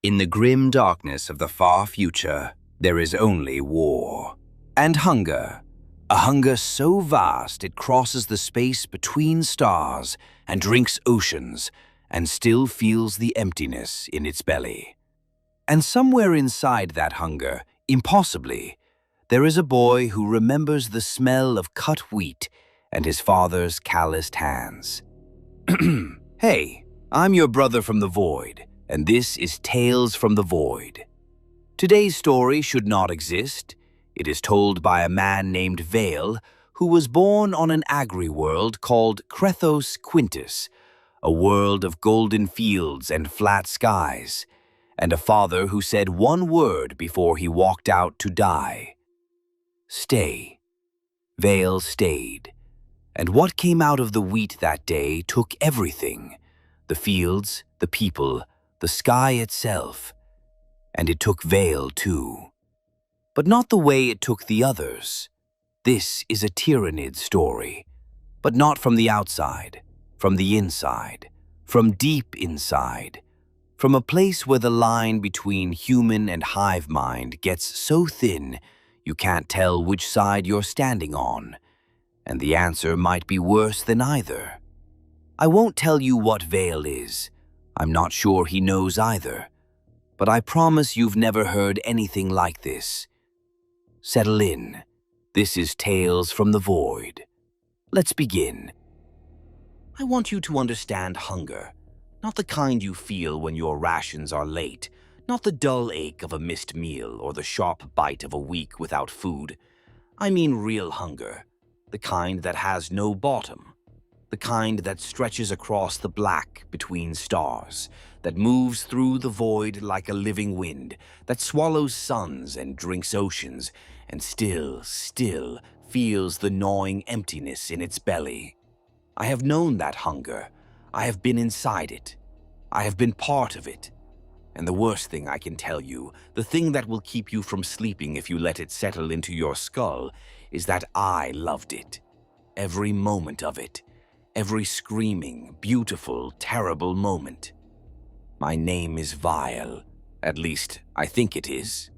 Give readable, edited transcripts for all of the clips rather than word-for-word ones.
In the grim darkness of the far future, there is only war. And hunger. A hunger so vast it crosses the space between stars and drinks oceans and still feels the emptiness in its belly. And somewhere inside that hunger, impossibly, there is a boy who remembers the smell of cut wheat and his father's calloused hands. Hey, I'm your brother from the void, and this is Tales from the Void. Today's story should not exist. It is told by a man named Vale, who was born on an agri-world called Cthos Quintis, a world of golden fields and flat skies, and a father who said one word before he walked out to die. Stay. Vale stayed, and what came out of the wheat that day took everything, the fields, the people, the sky itself, and it took Vale too. But not the way it took the others. This is a Tyranid story, but not from the outside, from the inside, from deep inside, from a place where the line between human and hive mind gets so thin you can't tell which side you're standing on, and the answer might be worse than either. I won't tell you what Vale is. I'm not sure he knows either, but I promise you've never heard anything like this. Settle in. This is Tales from the Void. Let's begin. I want you to understand hunger, not the kind you feel when your rations are late, not the dull ache of a missed meal or the sharp bite of a week without food. I mean real hunger, the kind that has no bottom, the kind that stretches across the black between stars, that moves through the void like a living wind, that swallows suns and drinks oceans, and still feels the gnawing emptiness in its belly. I have known that hunger. I have been inside it. I have been part of it. And the worst thing I can tell you, the thing that will keep you from sleeping if you let it settle into your skull, is that I loved it. Every moment of it. Every screaming, beautiful, terrible moment. My name is Vile. At least, I think it is.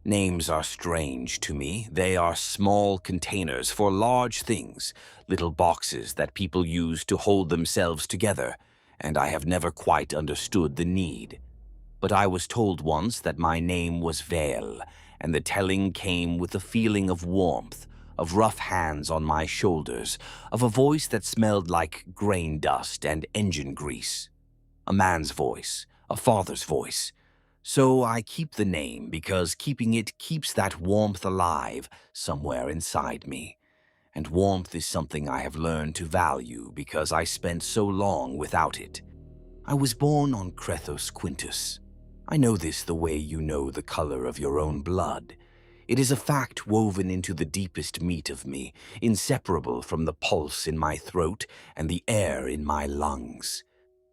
Names are strange to me. They are small containers for large things, little boxes that people use to hold themselves together, and I have never quite understood the need. But I was told once that my name was Vale, and the telling came with a feeling of warmth, of rough hands on my shoulders, of a voice that smelled like grain dust and engine grease. A man's voice, a father's voice. So I keep the name because keeping it keeps that warmth alive somewhere inside me. And warmth is something I have learned to value because I spent so long without it. I was born on Cthos Quintis. I know this the way you know the color of your own blood. It is a fact woven into the deepest meat of me, inseparable from the pulse in my throat and the air in my lungs.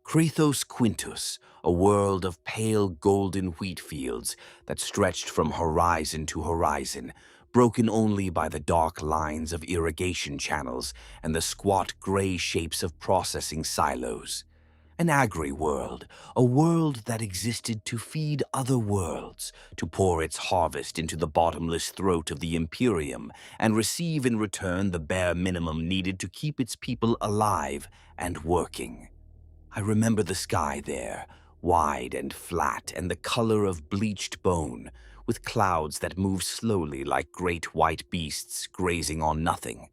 Cthos Quintus, a world of pale golden wheat fields that stretched from horizon to horizon, broken only by the dark lines of irrigation channels and the squat gray shapes of processing silos. An agri-world, a world that existed to feed other worlds, to pour its harvest into the bottomless throat of the Imperium and receive in return the bare minimum needed to keep its people alive and working. I remember the sky there, wide and flat and the color of bleached bone, with clouds that moved slowly like great white beasts grazing on nothing.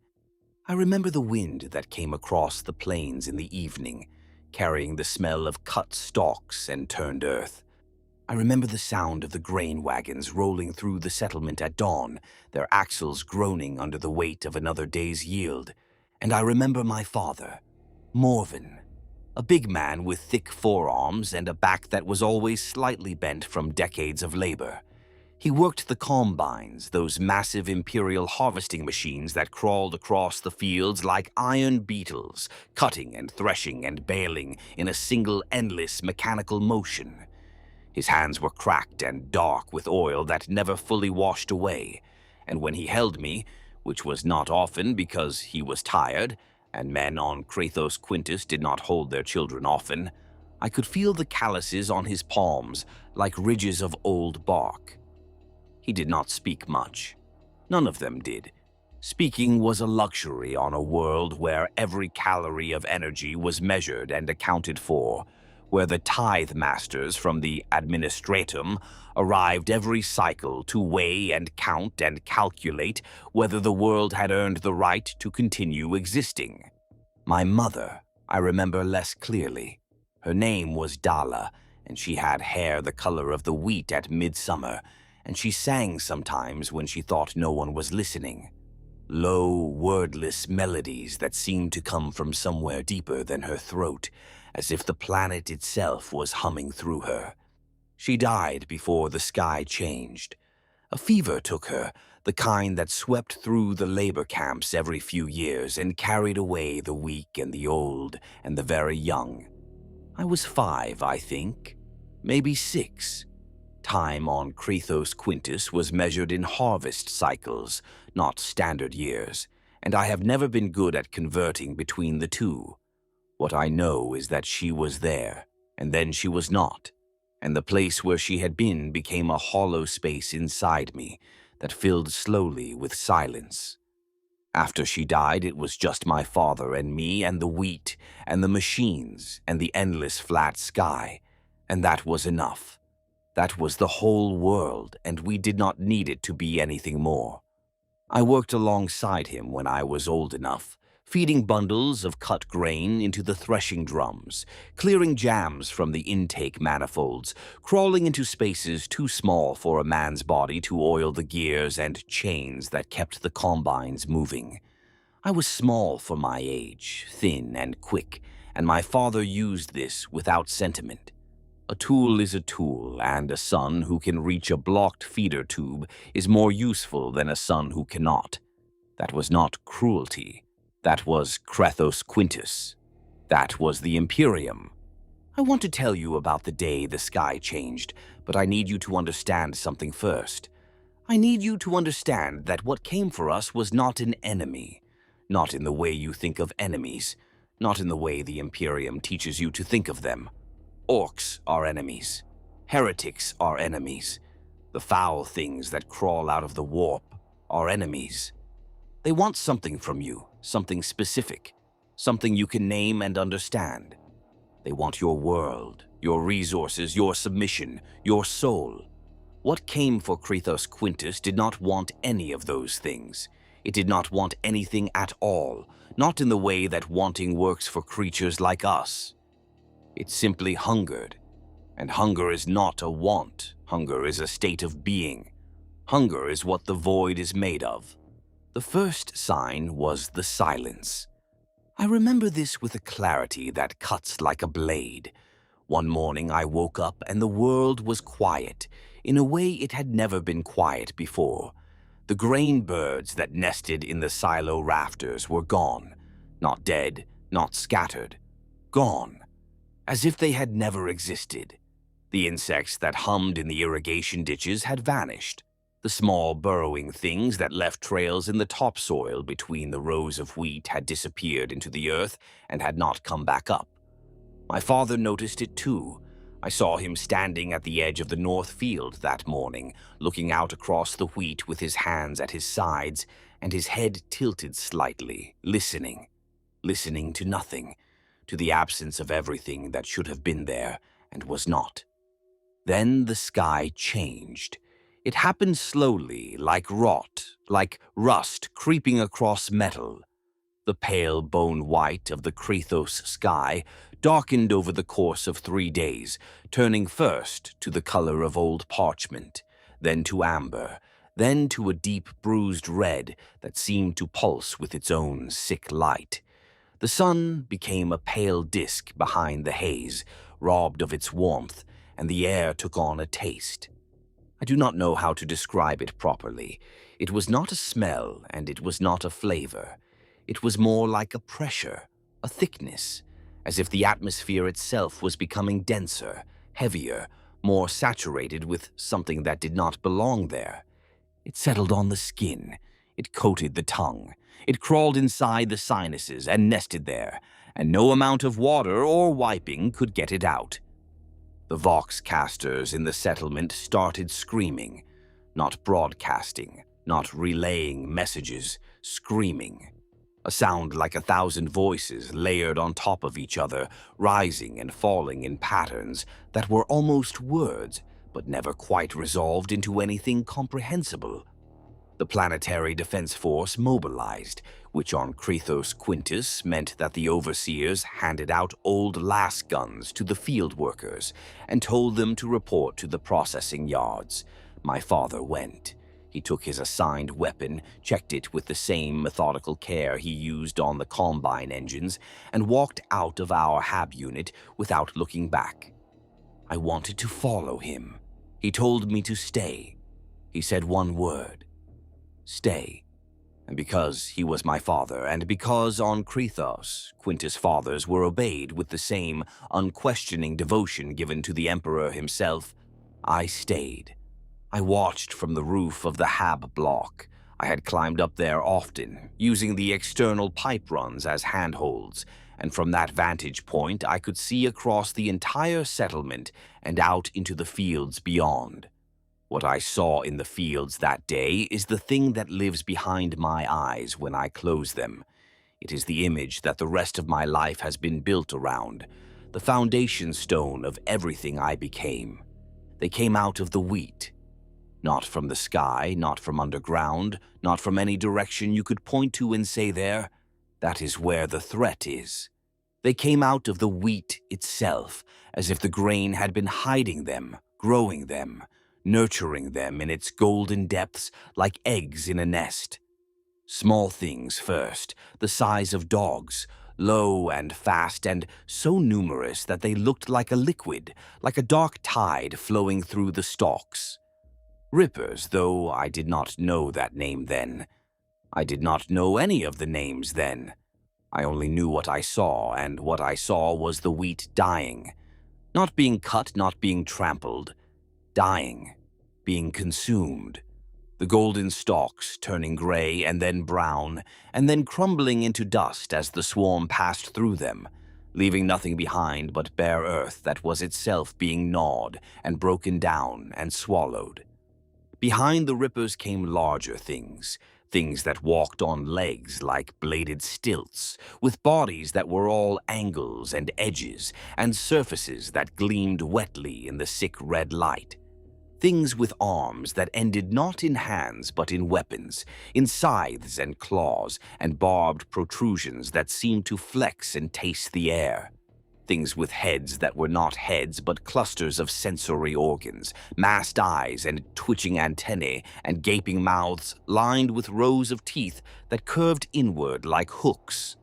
I remember the wind that came across the plains in the evening, carrying the smell of cut stalks and turned earth. I remember the sound of the grain wagons rolling through the settlement at dawn, their axles groaning under the weight of another day's yield. And I remember my father, Morven, a big man with thick forearms and a back that was always slightly bent from decades of labor. He worked the combines, those massive imperial harvesting machines that crawled across the fields like iron beetles, cutting and threshing and baling in a single endless mechanical motion. His hands were cracked and dark with oil that never fully washed away, and when he held me, which was not often because he was tired, and men on Cthos Quintis did not hold their children often, I could feel the calluses on his palms like ridges of old bark. He did not speak much. None of them did. Speaking was a luxury on a world where every calorie of energy was measured and accounted for, where the tithe masters from the administratum arrived every cycle to weigh and count and calculate whether the world had earned the right to continue existing. My mother, I remember less clearly. Her name was Dala, and she had hair the color of the wheat at midsummer, and she sang sometimes when she thought no one was listening. Low, wordless melodies that seemed to come from somewhere deeper than her throat, as if the planet itself was humming through her. She died before the sky changed. A fever took her, the kind that swept through the labor camps every few years and carried away the weak and the old and the very young. I was 5, I think, maybe 6. Time on Cthos Quintis was measured in harvest cycles, not standard years, and I have never been good at converting between the two. What I know is that she was there, and then she was not, and the place where she had been became a hollow space inside me that filled slowly with silence. After she died, it was just my father and me and the wheat and the machines and the endless flat sky, and that was enough. That was the whole world, and we did not need it to be anything more. I worked alongside him when I was old enough, feeding bundles of cut grain into the threshing drums, clearing jams from the intake manifolds, crawling into spaces too small for a man's body to oil the gears and chains that kept the combines moving. I was small for my age, thin and quick, and my father used this without sentiment. A tool is a tool, and a son who can reach a blocked feeder tube is more useful than a son who cannot. That was not cruelty. That was Cthos Quintis. That was the Imperium. I want to tell you about the day the sky changed, but I need you to understand something first. I need you to understand that what came for us was not an enemy. Not in the way you think of enemies. Not in the way the Imperium teaches you to think of them. Orcs are enemies. Heretics are enemies. The foul things that crawl out of the warp are enemies. They want something from you, something specific, something you can name and understand. They want your world, your resources, your submission, your soul. What came for Cthos Quintis did not want any of those things. It did not want anything at all, not in the way that wanting works for creatures like us. It simply hungered. And hunger is not a want. Hunger is a state of being. Hunger is what the void is made of. The first sign was the silence. I remember this with a clarity that cuts like a blade. One morning I woke up and the world was quiet, in a way it had never been quiet before. The grain birds that nested in the silo rafters were gone. Not dead, not scattered. Gone. As if they had never existed. The insects that hummed in the irrigation ditches had vanished. The small burrowing things that left trails in the topsoil between the rows of wheat had disappeared into the earth and had not come back up. My father noticed it too. I saw him standing at the edge of the north field that morning, looking out across the wheat with his hands at his sides and his head tilted slightly, listening. Listening to nothing. To the absence of everything that should have been there and was not. Then the sky changed. It happened slowly, like rot, like rust creeping across metal. The pale bone white of the Cthos sky darkened over the course of 3 days, turning first to the color of old parchment, then to amber, then to a deep bruised red that seemed to pulse with its own sick light. The sun became a pale disk behind the haze, robbed of its warmth, and the air took on a taste. I do not know how to describe it properly. It was not a smell, and it was not a flavor. It was more like a pressure, a thickness, as if the atmosphere itself was becoming denser, heavier, more saturated with something that did not belong there. It settled on the skin. It coated the tongue. It crawled inside the sinuses and nested there, and no amount of water or wiping could get it out. The vox casters in the settlement started screaming, not broadcasting, not relaying messages, screaming. A sound like 1,000 voices layered on top of each other, rising and falling in patterns that were almost words, but never quite resolved into anything comprehensible. The planetary defense force mobilized, which on Cthos Quintis meant that the overseers handed out old las guns to the field workers and told them to report to the processing yards. My father went. He took his assigned weapon, checked it with the same methodical care he used on the Combine engines, and walked out of our HAB unit without looking back. I wanted to follow him. He told me to stay. He said one word. Stay. And because he was my father, and because on Cthos, Quintis fathers were obeyed with the same unquestioning devotion given to the Emperor himself, I stayed. I watched from the roof of the HAB block. I had climbed up there often, using the external pipe runs as handholds, and from that vantage point I could see across the entire settlement and out into the fields beyond. What I saw in the fields that day is the thing that lives behind my eyes when I close them. It is the image that the rest of my life has been built around, the foundation stone of everything I became. They came out of the wheat. Not from the sky, not from underground, not from any direction you could point to and say there, that is where the threat is. They came out of the wheat itself, as if the grain had been hiding them, growing them, nurturing them in its golden depths like eggs in a nest. Small things first, the size of dogs, low and fast and so numerous that they looked like a liquid, like a dark tide flowing through the stalks. Rippers, though I did not know that name then. I did not know any of the names then. I only knew what I saw, and what I saw was the wheat dying. Not being cut, not being trampled. Dying. Being consumed. The golden stalks turning gray and then brown, and then crumbling into dust as the swarm passed through them, leaving nothing behind but bare earth that was itself being gnawed and broken down and swallowed. Behind the rippers came larger things, things that walked on legs like bladed stilts, with bodies that were all angles and edges, and surfaces that gleamed wetly in the sick red light. Things with arms that ended not in hands but in weapons, in scythes and claws, and barbed protrusions that seemed to flex and taste the air. Things with heads that were not heads but clusters of sensory organs, masked eyes and twitching antennae, and gaping mouths lined with rows of teeth that curved inward like hooks.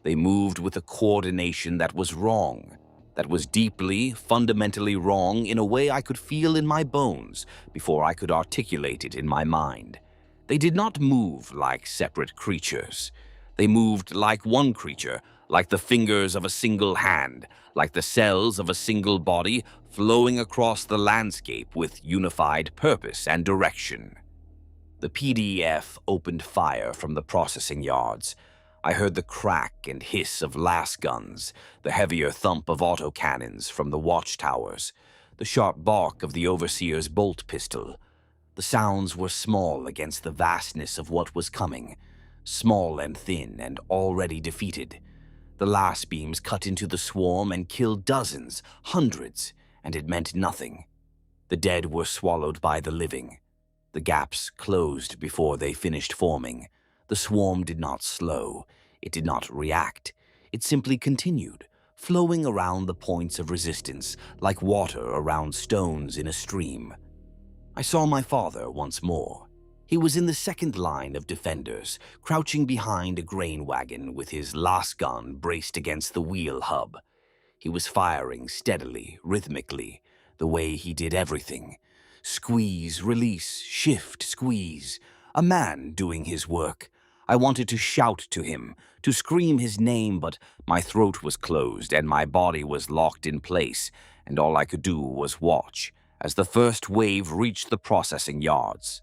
They moved with a coordination that was wrong, that was deeply, fundamentally wrong in a way I could feel in my bones before I could articulate it in my mind. They did not move like separate creatures. They moved like one creature, like the fingers of a single hand, like the cells of a single body flowing across the landscape with unified purpose and direction. The PDF opened fire from the processing yards. I heard the crack and hiss of las guns, the heavier thump of autocannons from the watchtowers, the sharp bark of the overseer's bolt pistol. The sounds were small against the vastness of what was coming, small and thin and already defeated. The las beams cut into the swarm and killed dozens, hundreds, and it meant nothing. The dead were swallowed by the living. The gaps closed before they finished forming. The swarm did not slow. It did not react. It simply continued, flowing around the points of resistance like water around stones in a stream. I saw my father once more. He was in the second line of defenders, crouching behind a grain wagon with his las gun braced against the wheel hub. He was firing steadily, rhythmically, the way he did everything. Squeeze, release, shift, squeeze. A man doing his work. I wanted to shout to him, to scream his name, but my throat was closed and my body was locked in place, and all I could do was watch as the first wave reached the processing yards.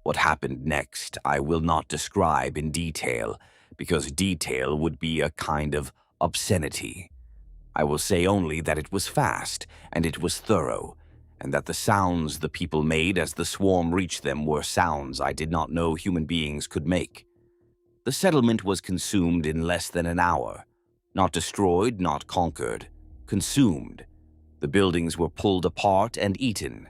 What happened next I will not describe in detail, because detail would be a kind of obscenity. I will say only that it was fast, and it was thorough, and that the sounds the people made as the swarm reached them were sounds I did not know human beings could make. The settlement was consumed in less than an hour. Not destroyed, not conquered. Consumed. The buildings were pulled apart and eaten.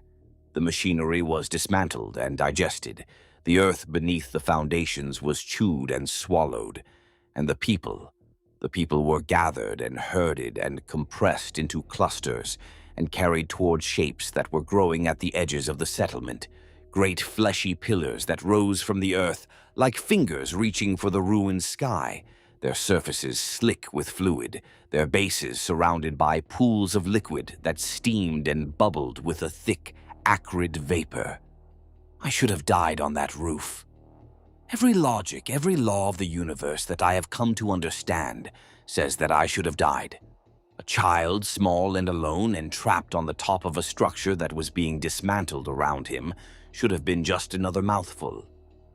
The machinery was dismantled and digested. The earth beneath the foundations was chewed and swallowed. And the people were gathered and herded and compressed into clusters and carried toward shapes that were growing at the edges of the settlement, great fleshy pillars that rose from the earth like fingers reaching for the ruined sky, their surfaces slick with fluid, their bases surrounded by pools of liquid that steamed and bubbled with a thick, acrid vapor. I should have died on that roof. Every logic, every law of the universe that I have come to understand says that I should have died. A child, small and alone and trapped on the top of a structure that was being dismantled around him, should have been just another mouthful,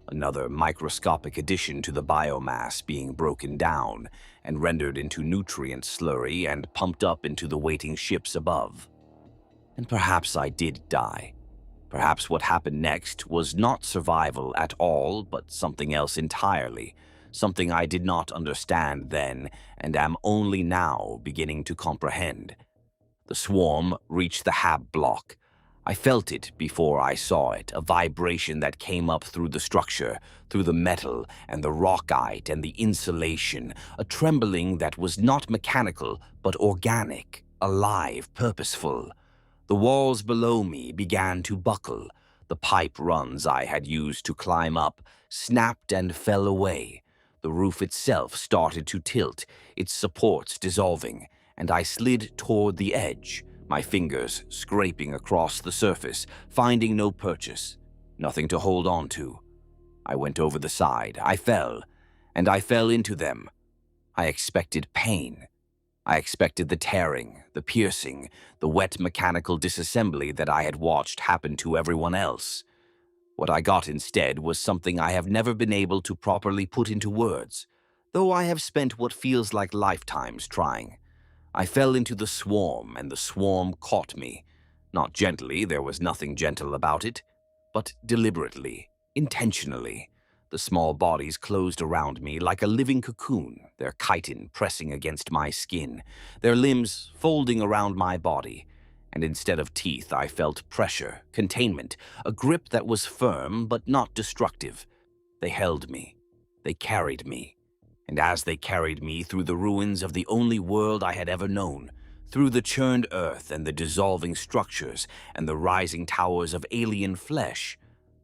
another microscopic addition to the biomass being broken down and rendered into nutrient slurry and pumped up into the waiting ships above. And perhaps I did die. Perhaps what happened next was not survival at all, but something else entirely, something I did not understand then and am only now beginning to comprehend. The swarm reached the hab block. I felt it before I saw it, a vibration that came up through the structure, through the metal and the rockite and the insulation, a trembling that was not mechanical but organic, alive, purposeful. The walls below me began to buckle. The pipe runs I had used to climb up snapped and fell away. The roof itself started to tilt, its supports dissolving, and I slid toward the edge, my fingers scraping across the surface, finding no purchase, nothing to hold on to. I went over the side. I fell, and I fell into them. I expected pain. I expected the tearing, the piercing, the wet mechanical disassembly that I had watched happen to everyone else. What I got instead was something I have never been able to properly put into words, though I have spent what feels like lifetimes trying. I fell into the swarm, and the swarm caught me. Not gently, there was nothing gentle about it, but deliberately, intentionally. The small bodies closed around me like a living cocoon, their chitin pressing against my skin, their limbs folding around my body. And instead of teeth, I felt pressure, containment, a grip that was firm but not destructive. They held me. They carried me. And as they carried me through the ruins of the only world I had ever known, through the churned earth and the dissolving structures and the rising towers of alien flesh,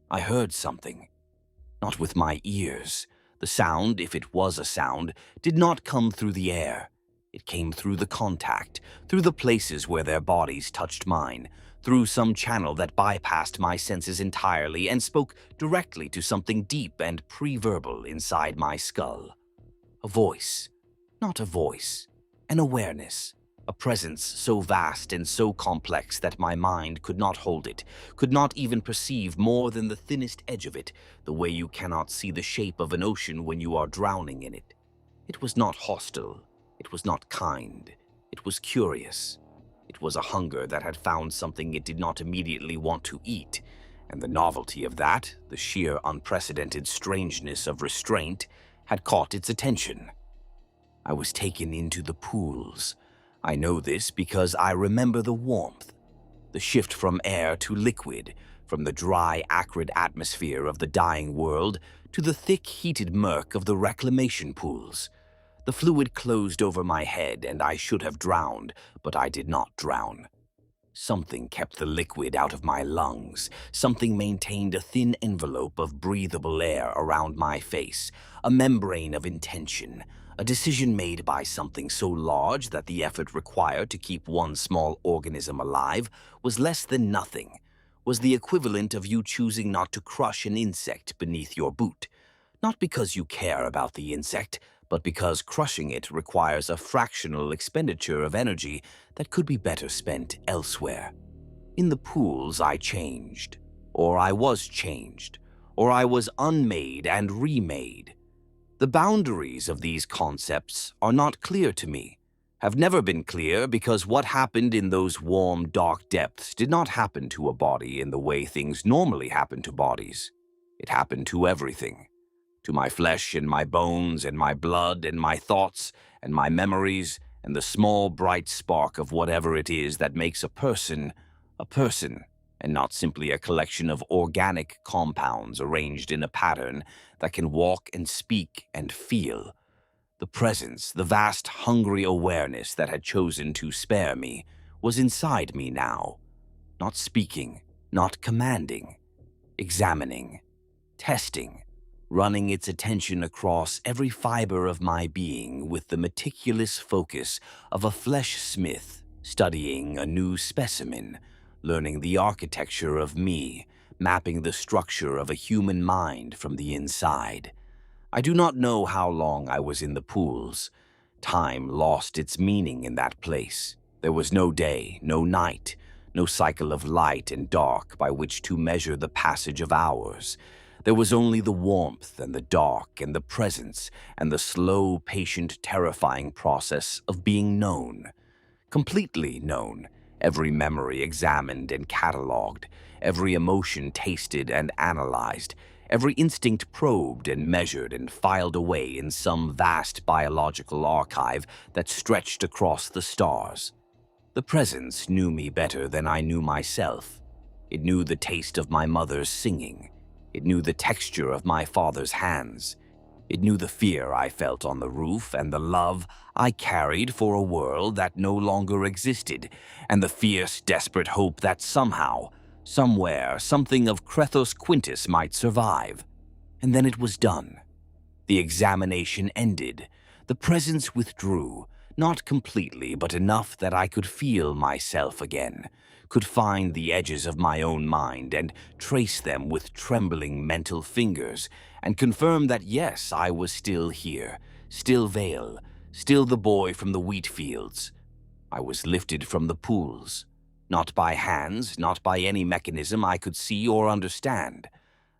I heard something. Not with my ears. The sound, if it was a sound, did not come through the air. It came through the contact, through the places where their bodies touched mine, through some channel that bypassed my senses entirely and spoke directly to something deep and pre-verbal inside my skull. A voice. Not a voice. An awareness. A presence so vast and so complex that my mind could not hold it, could not even perceive more than the thinnest edge of it, the way you cannot see the shape of an ocean when you are drowning in it. It was not hostile. It was not kind. It was curious. It was a hunger that had found something it did not immediately want to eat, and the novelty of that, the sheer unprecedented strangeness of restraint, had caught its attention. I was taken into the pools. I know this because I remember the warmth, the shift from air to liquid, from the dry, acrid atmosphere of the dying world to the thick, heated murk of the reclamation pools. The fluid closed over my head and I should have drowned, but I did not drown. Something kept the liquid out of my lungs. Something maintained a thin envelope of breathable air around my face, a membrane of intention, a decision made by something so large that the effort required to keep one small organism alive was less than nothing, was the equivalent of you choosing not to crush an insect beneath your boot, not because you care about the insect, but because crushing it requires a fractional expenditure of energy that could be better spent elsewhere. In the pools, I changed, or I was changed, or I was unmade and remade. The boundaries of these concepts are not clear to me, have never been clear because what happened in those warm, dark depths did not happen to a body in the way things normally happen to bodies. It happened to everything. To my flesh and my bones and my blood and my thoughts and my memories and the small bright spark of whatever it is that makes a person, and not simply a collection of organic compounds arranged in a pattern that can walk and speak and feel. The presence, the vast, hungry awareness that had chosen to spare me, was inside me now, not speaking, not commanding, examining, testing, running its attention across every fiber of my being with the meticulous focus of a flesh smith studying a new specimen, learning the architecture of me, mapping the structure of a human mind from the inside. I do not know how long I was in the pools. Time lost its meaning in that place. There was no day, no night, no cycle of light and dark by which to measure the passage of hours. There was only the warmth and the dark and the presence and the slow, patient, terrifying process of being known. Completely known, every memory examined and catalogued, every emotion tasted and analyzed, every instinct probed and measured and filed away in some vast biological archive that stretched across the stars. The presence knew me better than I knew myself. It knew the taste of my mother's singing. It knew the texture of my father's hands. It knew the fear I felt on the roof and the love I carried for a world that no longer existed, and the fierce, desperate hope that somehow, somewhere, something of Cthos Quintis might survive. And then it was done. The examination ended. The presence withdrew, not completely, but enough that I could feel myself again, could find the edges of my own mind and trace them with trembling mental fingers, and confirm that yes, I was still here, still Vale, still the boy from the wheat fields. I was lifted from the pools, not by hands, not by any mechanism I could see or understand.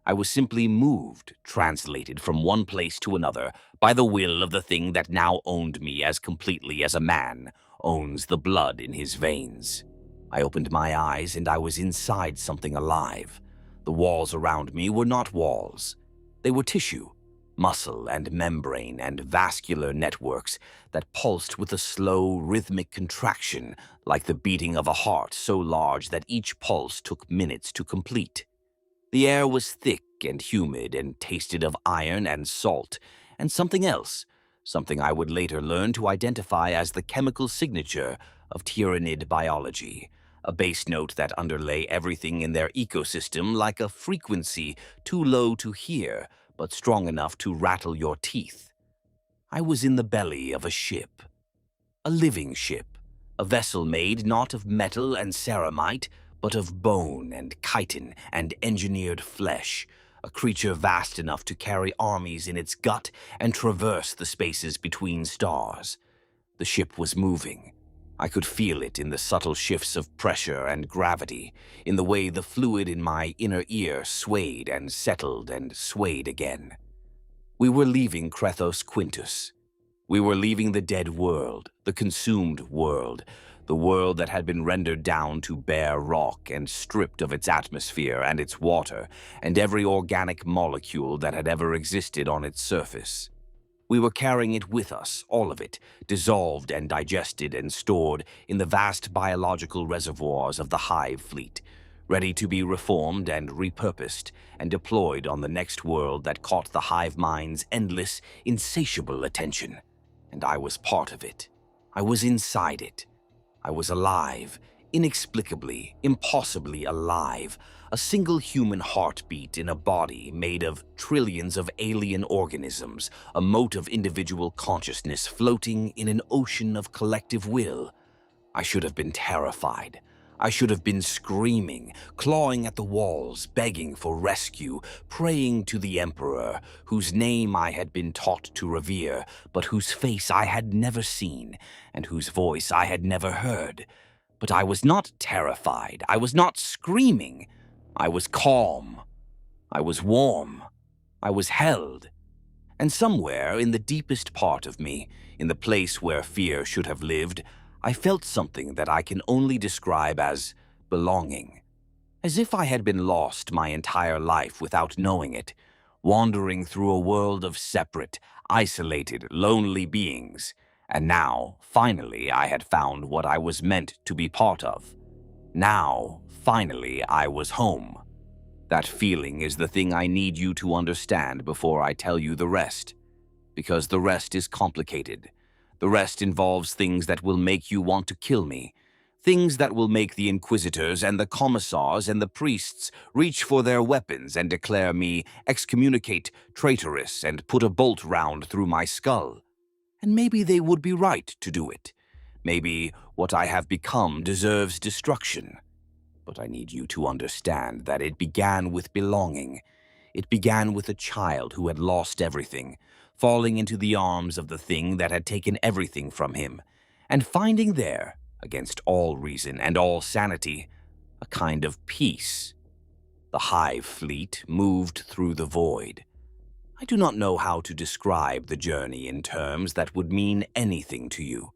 I was simply moved, translated from one place to another by the will of the thing that now owned me as completely as a man owns the blood in his veins. I opened my eyes and I was inside something alive. The walls around me were not walls. They were tissue, muscle and membrane and vascular networks that pulsed with a slow, rhythmic contraction like the beating of a heart so large that each pulse took minutes to complete. The air was thick and humid and tasted of iron and salt and something else, something I would later learn to identify as the chemical signature of Tyranid biology, a base note that underlay everything in their ecosystem like a frequency too low to hear, but strong enough to rattle your teeth. I was in the belly of a ship, a living ship, a vessel made not of metal and ceramite, but of bone and chitin and engineered flesh, a creature vast enough to carry armies in its gut and traverse the spaces between stars. The ship was moving. I could feel it in the subtle shifts of pressure and gravity, in the way the fluid in my inner ear swayed and settled and swayed again. We were leaving Cthos Quintis. We were leaving the dead world, the consumed world, the world that had been rendered down to bare rock and stripped of its atmosphere and its water and every organic molecule that had ever existed on its surface. We were carrying it with us, all of it, dissolved and digested and stored in the vast biological reservoirs of the Hive fleet, ready to be reformed and repurposed and deployed on the next world that caught the Hive Mind's endless, insatiable attention. And I was part of it. I was inside it. I was alive, inexplicably, impossibly alive, a single human heartbeat in a body made of trillions of alien organisms, a mote of individual consciousness floating in an ocean of collective will. I should have been terrified. I should have been screaming, clawing at the walls, begging for rescue, praying to the Emperor, whose name I had been taught to revere, but whose face I had never seen, and whose voice I had never heard. But I was not terrified. I was not screaming. I was calm. I was warm. I was held. And somewhere in the deepest part of me, in the place where fear should have lived, I felt something that I can only describe as belonging. As if I had been lost my entire life without knowing it, wandering through a world of separate, isolated, lonely beings. And now, finally, I had found what I was meant to be part of. Now, finally, I was home. That feeling is the thing I need you to understand before I tell you the rest. Because the rest is complicated. The rest involves things that will make you want to kill me. Things that will make the inquisitors and the commissars and the priests reach for their weapons and declare me excommunicate, traitorous, and put a bolt round through my skull. And maybe they would be right to do it. Maybe what I have become deserves destruction. But I need you to understand that it began with belonging. It began with a child who had lost everything, falling into the arms of the thing that had taken everything from him, and finding there, against all reason and all sanity, a kind of peace. The Hive fleet moved through the void. I do not know how to describe the journey in terms that would mean anything to you.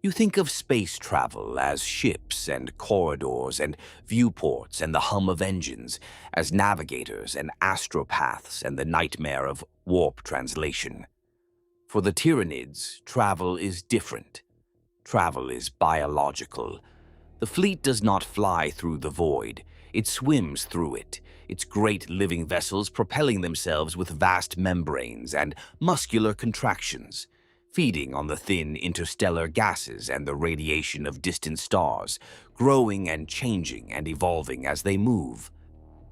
You think of space travel as ships and corridors and viewports and the hum of engines, as navigators and astropaths and the nightmare of warp translation. For the Tyranids, travel is different. Travel is biological. The fleet does not fly through the void. It swims through it, its great living vessels propelling themselves with vast membranes and muscular contractions, feeding on the thin interstellar gases and the radiation of distant stars, growing and changing and evolving as they move.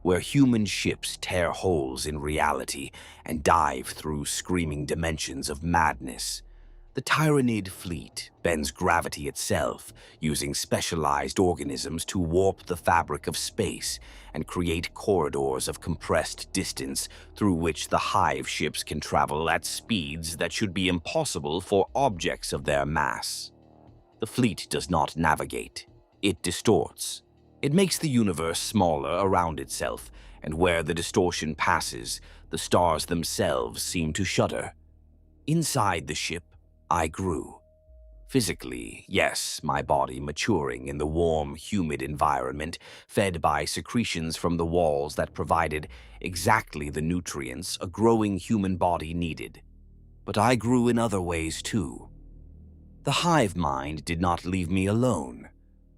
Where human ships tear holes in reality and dive through screaming dimensions of madness, the Tyranid fleet bends gravity itself, using specialized organisms to warp the fabric of space and create corridors of compressed distance through which the Hive ships can travel at speeds that should be impossible for objects of their mass. The fleet does not navigate. It distorts. It makes the universe smaller around itself, and where the distortion passes, the stars themselves seem to shudder. Inside the ship, I grew. Physically, yes, my body maturing in the warm, humid environment, fed by secretions from the walls that provided exactly the nutrients a growing human body needed. But I grew in other ways too. The Hive Mind did not leave me alone.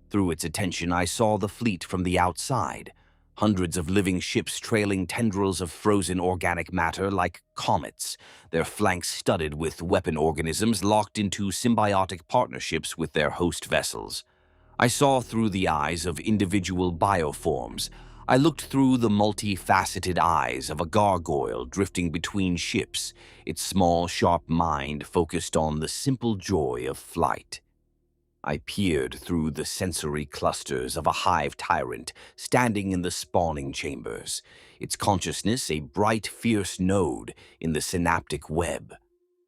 Through its attention, I saw the fleet from the outside, hundreds of living ships trailing tendrils of frozen organic matter like comets, their flanks studded with weapon organisms locked into symbiotic partnerships with their host vessels. I saw through the eyes of individual bioforms. I looked through the multifaceted eyes of a gargoyle drifting between ships, its small, sharp mind focused on the simple joy of flight. I peered through the sensory clusters of a hive tyrant standing in the spawning chambers, its consciousness a bright, fierce node in the synaptic web.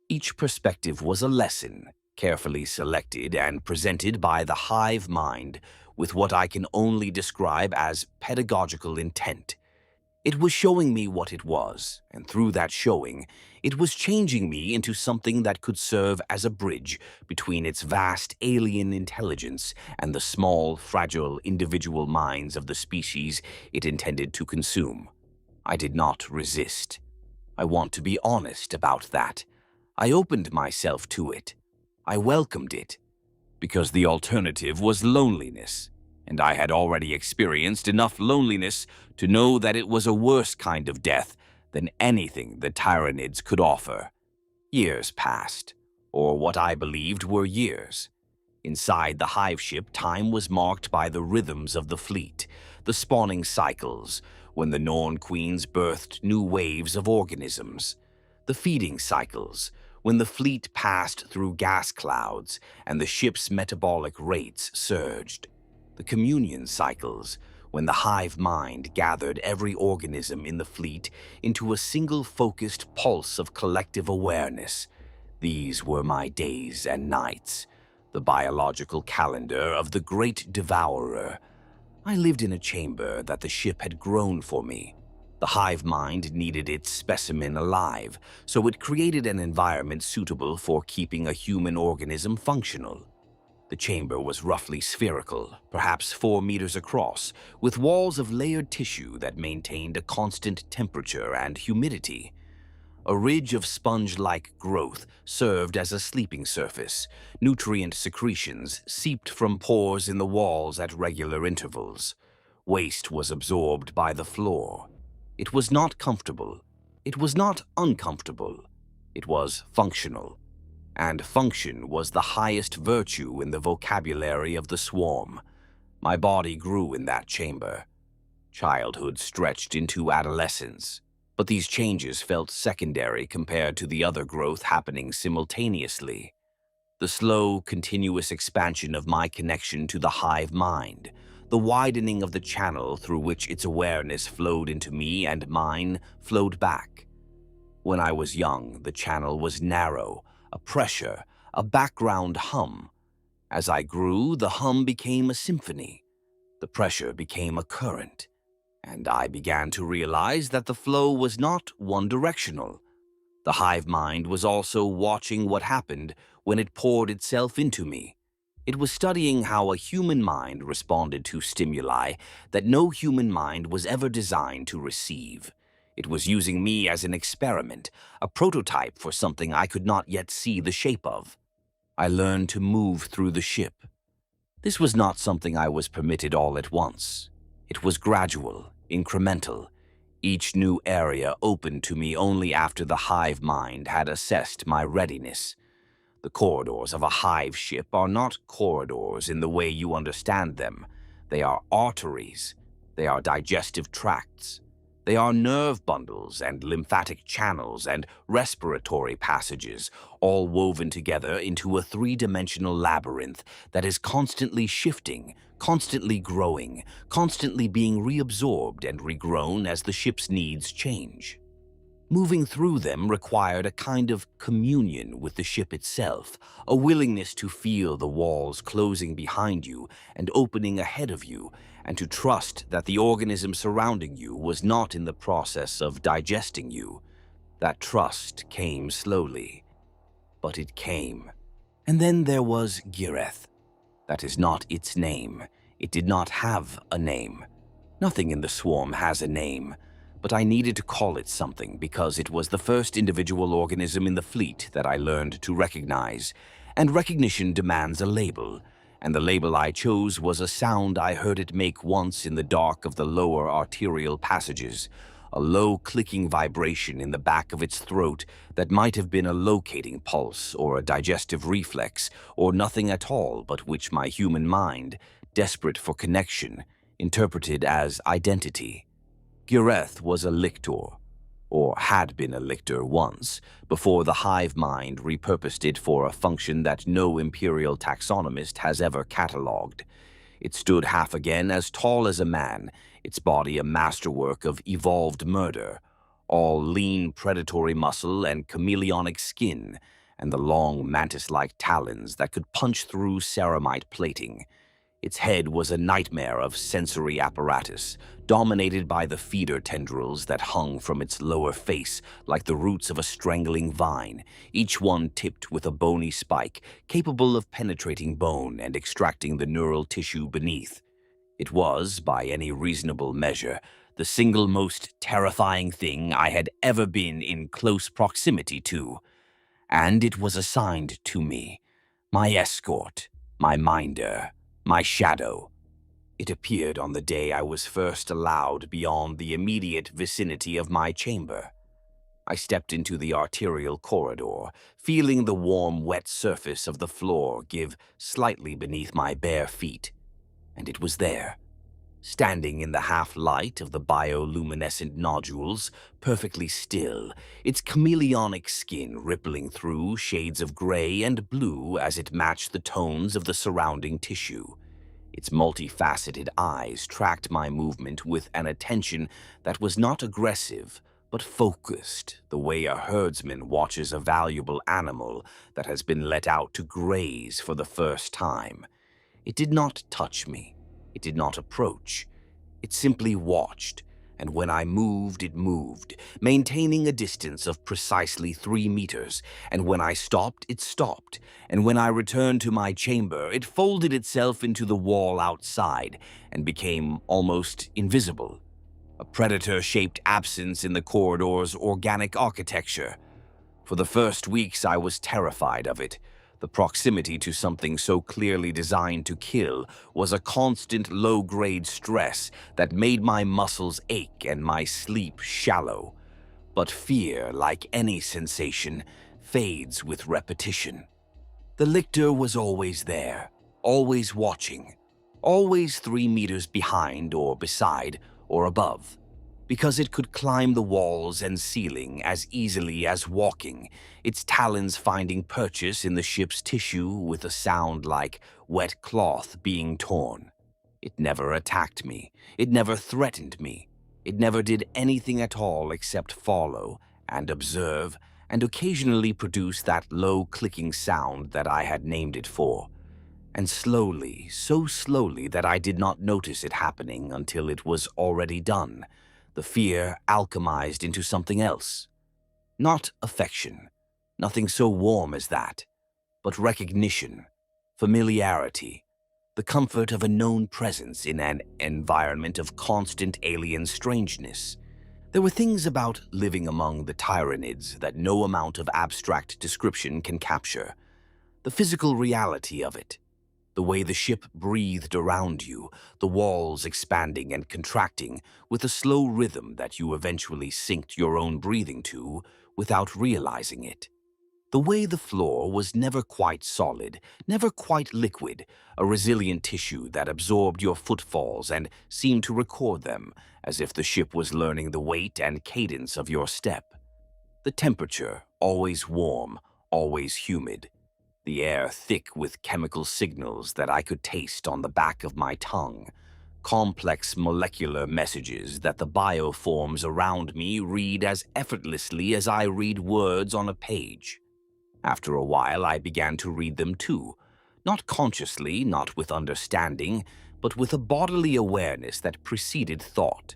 Each perspective was a lesson, carefully selected and presented by the Hive Mind with what I can only describe as pedagogical intent. It was showing me what it was, and through that showing, it was changing me into something that could serve as a bridge between its vast alien intelligence and the small, fragile individual minds of the species it intended to consume. I did not resist. I want to be honest about that. I opened myself to it. I welcomed it. Because the alternative was loneliness, and I had already experienced enough loneliness to know that it was a worse kind of death than anything the Tyranids could offer. Years passed, or what I believed were years. Inside the hive ship, time was marked by the rhythms of the fleet, the spawning cycles, when the Norn queens birthed new waves of organisms, the feeding cycles, when the fleet passed through gas clouds and the ship's metabolic rates surged, the communion cycles, when the hive mind gathered every organism in the fleet into a single focused pulse of collective awareness. These were my days and nights, the biological calendar of the Great Devourer. I lived in a chamber that the ship had grown for me. The hive mind needed its specimen alive, so it created an environment suitable for keeping a human organism functional. The chamber was roughly spherical, perhaps 4 meters across, with walls of layered tissue that maintained a constant temperature and humidity. A ridge of sponge-like growth served as a sleeping surface. Nutrient secretions seeped from pores in the walls at regular intervals. Waste was absorbed by the floor. It was not comfortable. It was not uncomfortable. It was functional. And function was the highest virtue in the vocabulary of the swarm. My body grew in that chamber. Childhood stretched into adolescence. But these changes felt secondary compared to the other growth happening simultaneously. The slow, continuous expansion of my connection to the hive mind, the widening of the channel through which its awareness flowed into me and mine flowed back. When I was young, the channel was narrow, a pressure, a background hum. As I grew, the hum became a symphony. The pressure became a current. And I began to realize that the flow was not one-directional. The hive mind was also watching what happened when it poured itself into me. It was studying how a human mind responded to stimuli that no human mind was ever designed to receive. It was using me as an experiment, a prototype for something I could not yet see the shape of. I learned to move through the ship. This was not something I was permitted all at once. It was gradual, incremental. Each new area opened to me only after the hive mind had assessed my readiness. The corridors of a hive ship are not corridors in the way you understand them. They are arteries. They are digestive tracts. They are nerve bundles and lymphatic channels and respiratory passages, all woven together into a three-dimensional labyrinth that is constantly shifting, constantly growing, constantly being reabsorbed and regrown as the ship's needs change. Moving through them required a kind of communion with the ship itself, a willingness to feel the walls closing behind you and opening ahead of you, and to trust that the organism surrounding you was not in the process of digesting you. That trust came slowly, but it came. And then there was Gareth. That is not its name. It did not have a name. Nothing in the swarm has a name. But I needed to call it something because it was the first individual organism in the fleet that I learned to recognize, and recognition demands a label, and the label I chose was a sound I heard it make once in the dark of the lower arterial passages, a low clicking vibration in the back of its throat that might have been a locating pulse or a digestive reflex or nothing at all, but which my human mind, desperate for connection, interpreted as identity. Gareth was a lictor, or had been a lictor once, before the hive mind repurposed it for a function that no imperial taxonomist has ever catalogued. It stood half again as tall as a man, its body a masterwork of evolved murder, all lean predatory muscle and chameleonic skin, and the long mantis-like talons that could punch through ceramite plating. Its head was a nightmare of sensory apparatus, dominated by the feeder tendrils that hung from its lower face like the roots of a strangling vine, each one tipped with a bony spike capable of penetrating bone and extracting the neural tissue beneath. It was, by any reasonable measure, the single most terrifying thing I had ever been in close proximity to. And it was assigned to me, my escort, my minder, my shadow. It appeared on the day I was first allowed beyond the immediate vicinity of my chamber. I stepped into the arterial corridor, feeling the warm, wet surface of the floor give slightly beneath my bare feet. And it was there, standing in the half-light of the bioluminescent nodules, perfectly still, its chameleonic skin rippling through shades of gray and blue as it matched the tones of the surrounding tissue. Its multifaceted eyes tracked my movement with an attention that was not aggressive, but focused, the way a herdsman watches a valuable animal that has been let out to graze for the first time. It did not touch me. It did not approach. It simply watched, and when I moved, it moved, maintaining a distance of precisely 3 meters, and when I stopped, it stopped, and when I returned to my chamber, it folded itself into the wall outside and became almost invisible, a predator-shaped absence in the corridor's organic architecture. For the first weeks, I was terrified of it. The proximity to something so clearly designed to kill was a constant low-grade stress that made my muscles ache and my sleep shallow. But fear, like any sensation, fades with repetition. The lictor was always there, always watching, always 3 meters behind or beside or above. Because it could climb the walls and ceiling as easily as walking, its talons finding purchase in the ship's tissue with a sound like wet cloth being torn. It never attacked me. It never threatened me. It never did anything at all except follow and observe and occasionally produce that low clicking sound that I had named it for. And slowly, so slowly that I did not notice it happening until it was already done, the fear alchemized into something else. Not affection, nothing so warm as that, but recognition, familiarity, the comfort of a known presence in an environment of constant alien strangeness. There were things about living among the Tyranids that no amount of abstract description can capture. The physical reality of it, the way the ship breathed around you, the walls expanding and contracting with a slow rhythm that you eventually synced your own breathing to without realizing it. The way the floor was never quite solid, never quite liquid, a resilient tissue that absorbed your footfalls and seemed to record them, as if the ship was learning the weight and cadence of your step. The temperature, always warm, always humid. The air thick with chemical signals that I could taste on the back of my tongue. Complex molecular messages that the bioforms around me read as effortlessly as I read words on a page. After a while, I began to read them too, not consciously, not with understanding, but with a bodily awareness that preceded thought.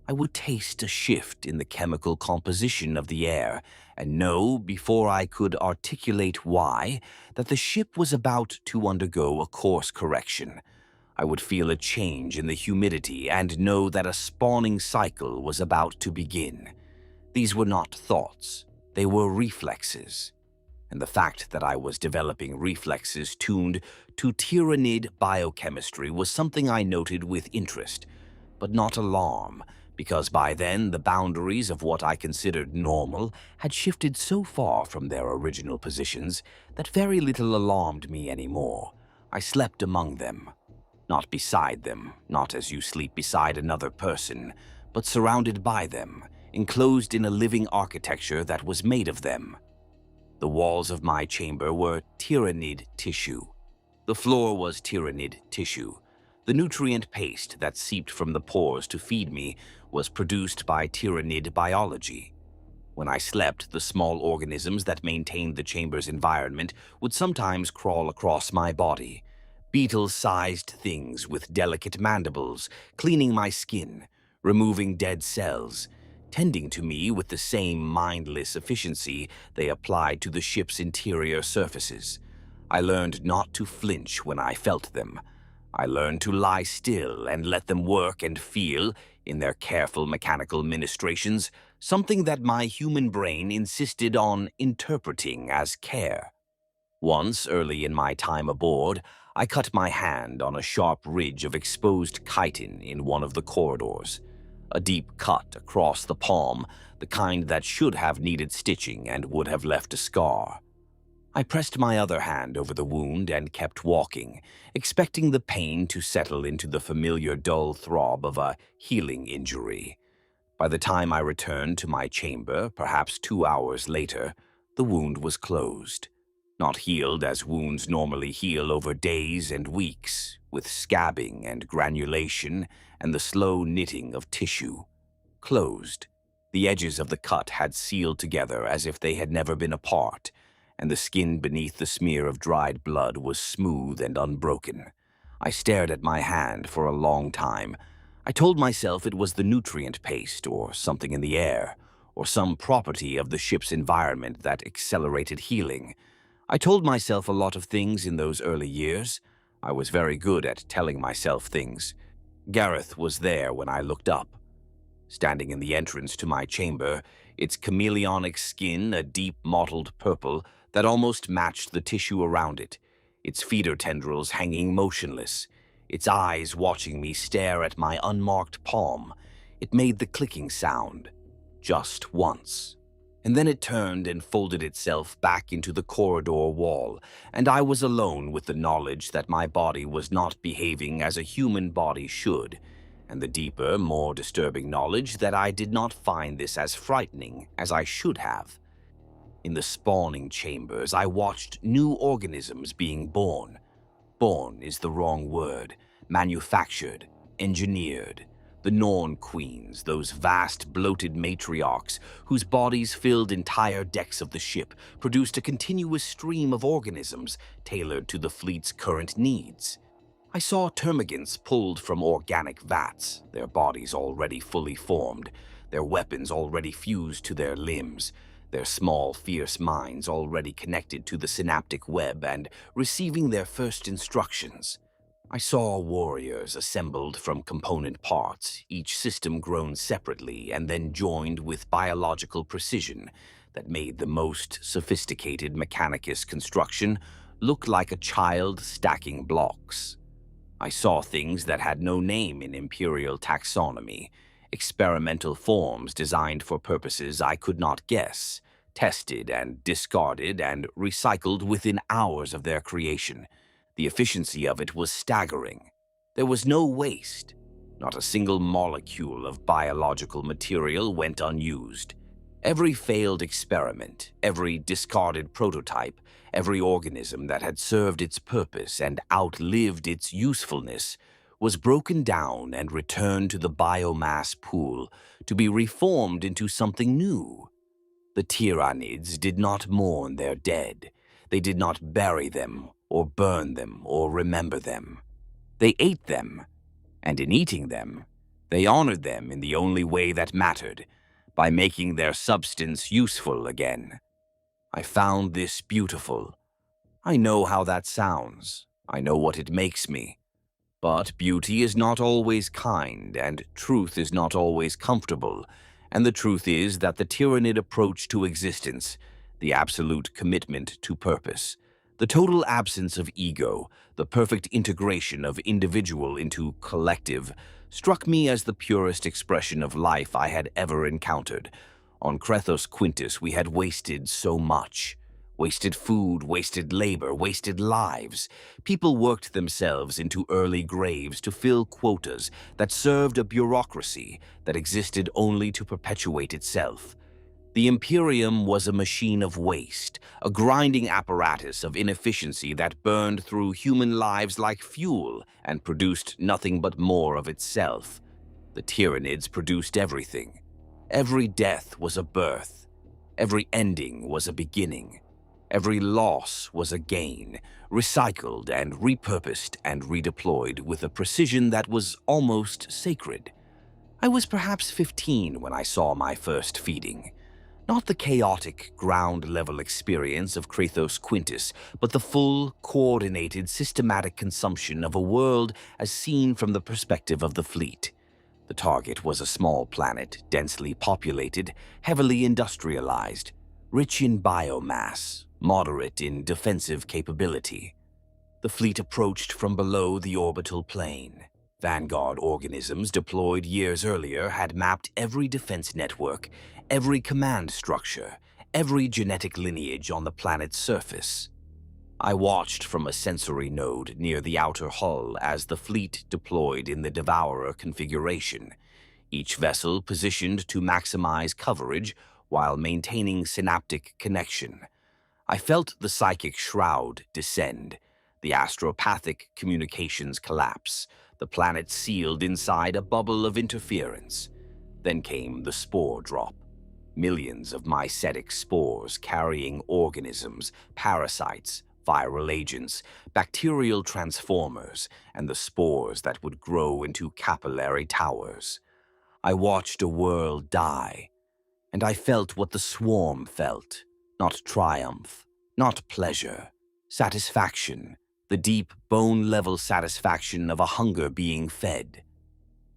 I would taste a shift in the chemical composition of the air and know, before I could articulate why, that the ship was about to undergo a course correction. I would feel a change in the humidity and know that a spawning cycle was about to begin. These were not thoughts, they were reflexes. And the fact that I was developing reflexes tuned to Tyranid biochemistry was something I noted with interest, but not alarm, because by then the boundaries of what I considered normal had shifted so far from their original positions that very little alarmed me anymore. I slept among them, not beside them, not as you sleep beside another person, but surrounded by them, enclosed in a living architecture that was made of them. The walls of my chamber were Tyranid tissue. The floor was Tyranid tissue. The nutrient paste that seeped from the pores to feed me was produced by Tyranid biology. When I slept, the small organisms that maintained the chamber's environment would sometimes crawl across my body. Beetle-sized things with delicate mandibles, cleaning my skin, removing dead cells, tending to me with the same mindless efficiency they applied to the ship's interior surfaces. I learned not to flinch when I felt them. I learned to lie still and let them work and feel, in their careful mechanical ministrations, something that my human brain insisted on interpreting as care. Once, early in my time aboard, I cut my hand on a sharp ridge of exposed chitin in one of the corridors. A deep cut across the palm, the kind that should have needed stitching and would have left a scar. I pressed my other hand over the wound and kept walking, expecting the pain to settle into the familiar dull throb of a healing injury. By the time I returned to my chamber, perhaps 2 hours later, the wound was closed. Not healed as wounds normally heal over days and weeks, with scabbing and granulation and the slow knitting of tissue. Closed. The edges of the cut had sealed together as if they had never been apart, and the skin beneath the smear of dried blood was smooth and unbroken. I stared at my hand for a long time. I told myself it was the nutrient paste, or something in the air, or some property of the ship's environment that accelerated healing. I told myself a lot of things in those early years. I was very good at telling myself things. Gareth was there when I looked up. Standing in the entrance to my chamber, its chameleonic skin a deep mottled purple that almost matched the tissue around it, its feeder tendrils hanging motionless, its eyes watching me stare at my unmarked palm. It made the clicking sound, just once. And then it turned and folded itself back into the corridor wall, and I was alone with the knowledge that my body was not behaving as a human body should, and the deeper, more disturbing knowledge that I did not find this as frightening as I should have. In the spawning chambers, I watched new organisms being born. Born is the wrong word. Manufactured, engineered. The Norn queens, those vast, bloated matriarchs whose bodies filled entire decks of the ship, produced a continuous stream of organisms tailored to the fleet's current needs. I saw termagants pulled from organic vats, their bodies already fully formed, their weapons already fused to their limbs, their small, fierce minds already connected to the synaptic web and receiving their first instructions. I saw warriors assembled from component parts, each system grown separately and then joined with biological precision that made the most sophisticated Mechanicus construction look like a child stacking blocks. I saw things that had no name in Imperial taxonomy, experimental forms designed for purposes I could not guess, tested and discarded and recycled within hours of their creation. The efficiency of it was staggering. There was no waste. Not a single molecule of biological material went unused. Every failed experiment, every discarded prototype, every organism that had served its purpose and outlived its usefulness was broken down and returned to the biomass pool to be reformed into something new. The Tyranids did not mourn their dead. They did not bury them or burn them or remember them. They ate them, and in eating them, they honored them in the only way that mattered, by making their substance useful again. I found this beautiful. I know how that sounds. I know what it makes me. But beauty is not always kind, and truth is not always comfortable, and the truth is that the Tyranid approach to existence, the absolute commitment to purpose, the total absence of ego, the perfect integration of individual into collective, struck me as the purest expression of life I had ever encountered. On Quintis, we had wasted so much. Wasted food, wasted labor, wasted lives. People worked themselves into early graves to fill quotas that served a bureaucracy that existed only to perpetuate itself. The Imperium was a machine of waste, a grinding apparatus of inefficiency that burned through human lives like fuel and produced nothing but more of itself. The Tyranids produced everything. Every death was a birth. Every ending was a beginning. Every loss was a gain, recycled and repurposed and redeployed with a precision that was almost sacred. I was perhaps 15 when I saw my first feeding. Not the chaotic, ground-level experience of Quintis, but the full, coordinated, systematic consumption of a world as seen from the perspective of the fleet. The target was a small planet, densely populated, heavily industrialized, rich in biomass, moderate in defensive capability. The fleet approached from below the orbital plane. Vanguard organisms deployed years earlier had mapped every defense network, every command structure, every genetic lineage on the planet's surface. I watched from a sensory node near the outer hull as the fleet deployed in the Devourer configuration, each vessel positioned to maximize coverage while maintaining synaptic connection. I felt the psychic shroud descend, the astropathic communications collapse, the planet sealed inside a bubble of interference. Then came the spore drop. Millions of mycetic spores carrying organisms, parasites, viral agents, bacterial transformers, and the spores that would grow into capillary towers. I watched a world die, and I felt what the swarm felt. Not triumph, not pleasure, satisfaction, the deep bone-level satisfaction of a hunger being fed.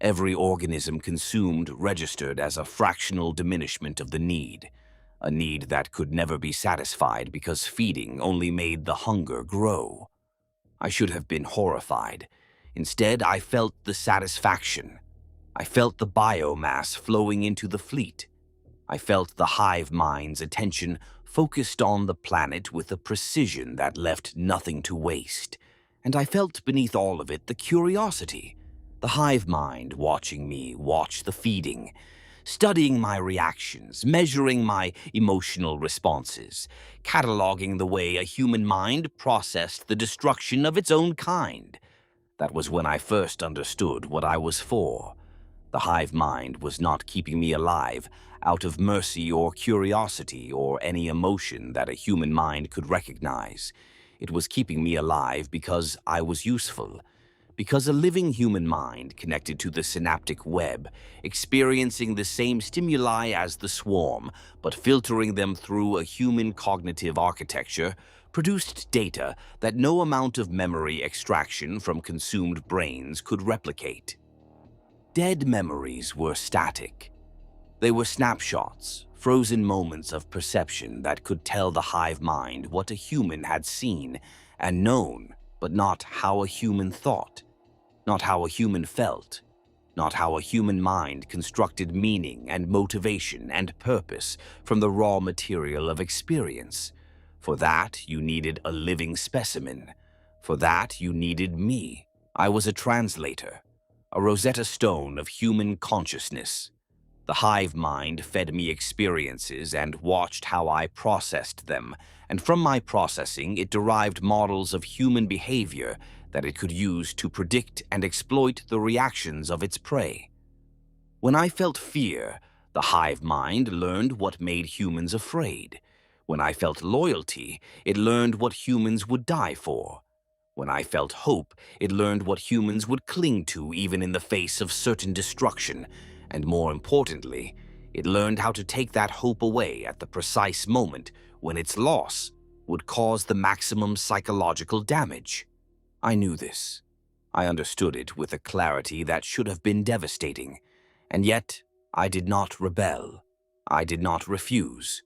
Every organism consumed registered as a fractional diminishment of the need, a need that could never be satisfied because feeding only made the hunger grow. I should have been horrified. Instead, I felt the satisfaction. I felt the biomass flowing into the fleet. I felt the hive mind's attention focused on the planet with a precision that left nothing to waste. And I felt beneath all of it the curiosity, the hive mind watching me watch the feeding, studying my reactions, measuring my emotional responses, cataloging the way a human mind processed the destruction of its own kind. That was when I first understood what I was for. The hive mind was not keeping me alive out of mercy or curiosity or any emotion that a human mind could recognize. It was keeping me alive because I was useful, because a living human mind connected to the synaptic web, experiencing the same stimuli as the swarm, but filtering them through a human cognitive architecture, produced data that no amount of memory extraction from consumed brains could replicate. Dead memories were static. They were snapshots, frozen moments of perception that could tell the hive mind what a human had seen and known, but not how a human thought, not how a human felt, not how a human mind constructed meaning and motivation and purpose from the raw material of experience. For that, you needed a living specimen. For that, you needed me. I was a translator, a Rosetta Stone of human consciousness. The hive mind fed me experiences and watched how I processed them, and from my processing it derived models of human behavior that it could use to predict and exploit the reactions of its prey. When I felt fear, the hive mind learned what made humans afraid. When I felt loyalty, it learned what humans would die for. When I felt hope, it learned what humans would cling to even in the face of certain destruction. And more importantly, it learned how to take that hope away at the precise moment when its loss would cause the maximum psychological damage. I knew this. I understood it with a clarity that should have been devastating. And yet, I did not rebel. I did not refuse.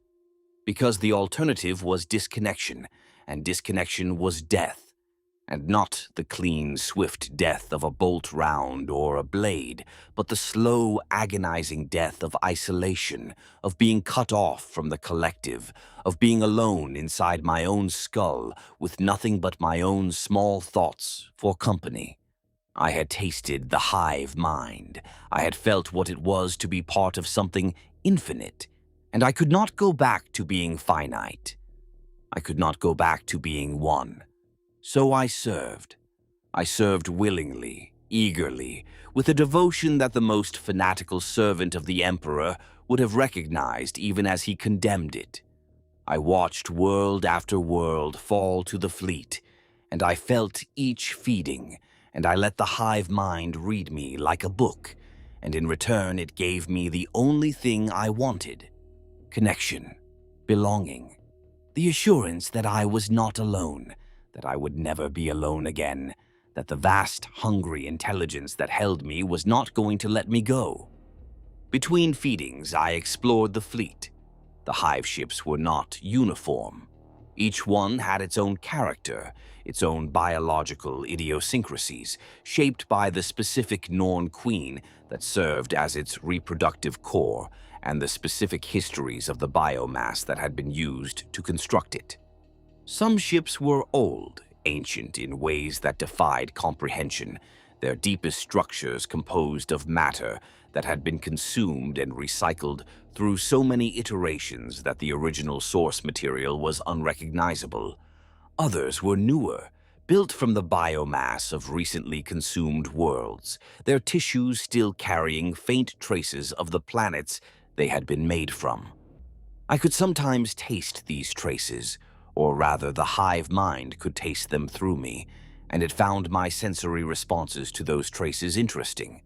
Because the alternative was disconnection, and disconnection was death. And not the clean, swift death of a bolt round or a blade, but the slow, agonizing death of isolation, of being cut off from the collective, of being alone inside my own skull with nothing but my own small thoughts for company. I had tasted the hive mind. I had felt what it was to be part of something infinite, and I could not go back to being finite. I could not go back to being one. So I served. I served willingly, eagerly, with a devotion that the most fanatical servant of the Emperor would have recognized even as he condemned it. I watched world after world fall to the fleet, and I felt each feeding, and I let the hive mind read me like a book, and in return it gave me the only thing I wanted: connection, belonging, the assurance that I was not alone, that I would never be alone again, that the vast, hungry intelligence that held me was not going to let me go. Between feedings, I explored the fleet. The hive ships were not uniform. Each one had its own character, its own biological idiosyncrasies, shaped by the specific Norn queen that served as its reproductive core and the specific histories of the biomass that had been used to construct it. Some ships were old, ancient in ways that defied comprehension, their deepest structures composed of matter that had been consumed and recycled through so many iterations that the original source material was unrecognizable. Others were newer, built from the biomass of recently consumed worlds, their tissues still carrying faint traces of the planets they had been made from. I could sometimes taste these traces, or rather the Hive Mind could taste them through me, and it found my sensory responses to those traces interesting.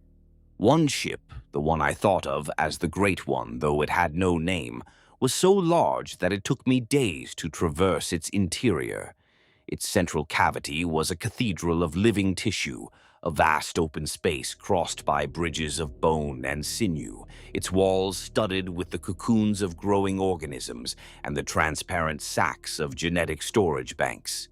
One ship, the one I thought of as the Great One, though it had no name, was so large that it took me days to traverse its interior. Its central cavity was a cathedral of living tissue, a vast open space crossed by bridges of bone and sinew, its walls studded with the cocoons of growing organisms and the transparent sacs of genetic storage banks.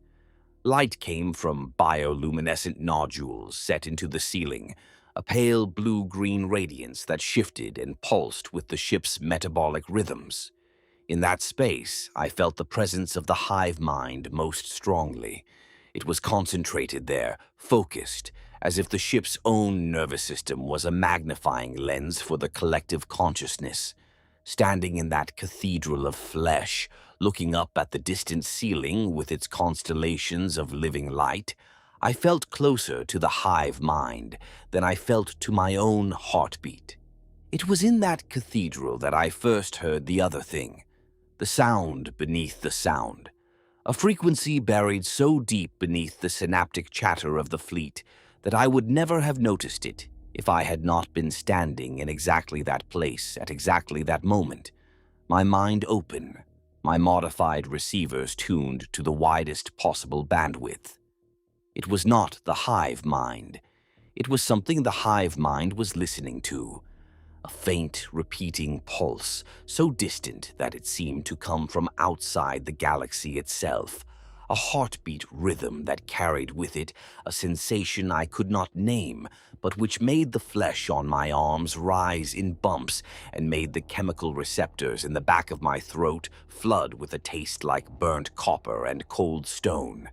Light came from bioluminescent nodules set into the ceiling, a pale blue-green radiance that shifted and pulsed with the ship's metabolic rhythms. In that space, I felt the presence of the hive mind most strongly. It was concentrated there, focused, as if the ship's own nervous system was a magnifying lens for the collective consciousness. Standing in that cathedral of flesh, looking up at the distant ceiling with its constellations of living light, I felt closer to the hive mind than I felt to my own heartbeat. It was in that cathedral that I first heard the other thing, the sound beneath the sound, a frequency buried so deep beneath the synaptic chatter of the fleet that I would never have noticed it if I had not been standing in exactly that place at exactly that moment, my mind open, my modified receivers tuned to the widest possible bandwidth. It was not the hive mind. It was something the hive mind was listening to, a faint, repeating pulse, so distant that it seemed to come from outside the galaxy itself, a heartbeat rhythm that carried with it a sensation I could not name, but which made the flesh on my arms rise in bumps and made the chemical receptors in the back of my throat flood with a taste like burnt copper and cold stone.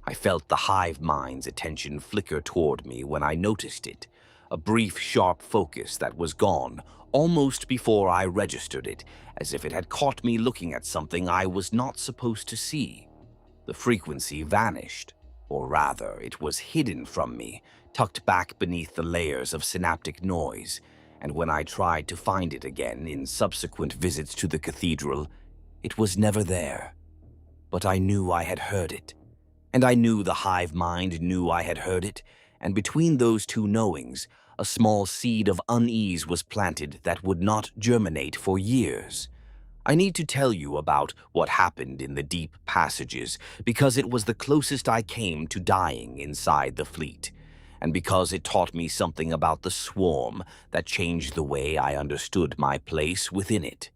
I felt the hive mind's attention flicker toward me when I noticed it, a brief, sharp focus that was gone almost before I registered it, as if it had caught me looking at something I was not supposed to see. The frequency vanished, or rather, it was hidden from me, tucked back beneath the layers of synaptic noise, and when I tried to find it again in subsequent visits to the cathedral, it was never there. But I knew I had heard it. And I knew the hive mind knew I had heard it, and between those two knowings, a small seed of unease was planted that would not germinate for years. I need to tell you about what happened in the deep passages because it was the closest I came to dying inside the fleet, and because it taught me something about the swarm that changed the way I understood my place within it.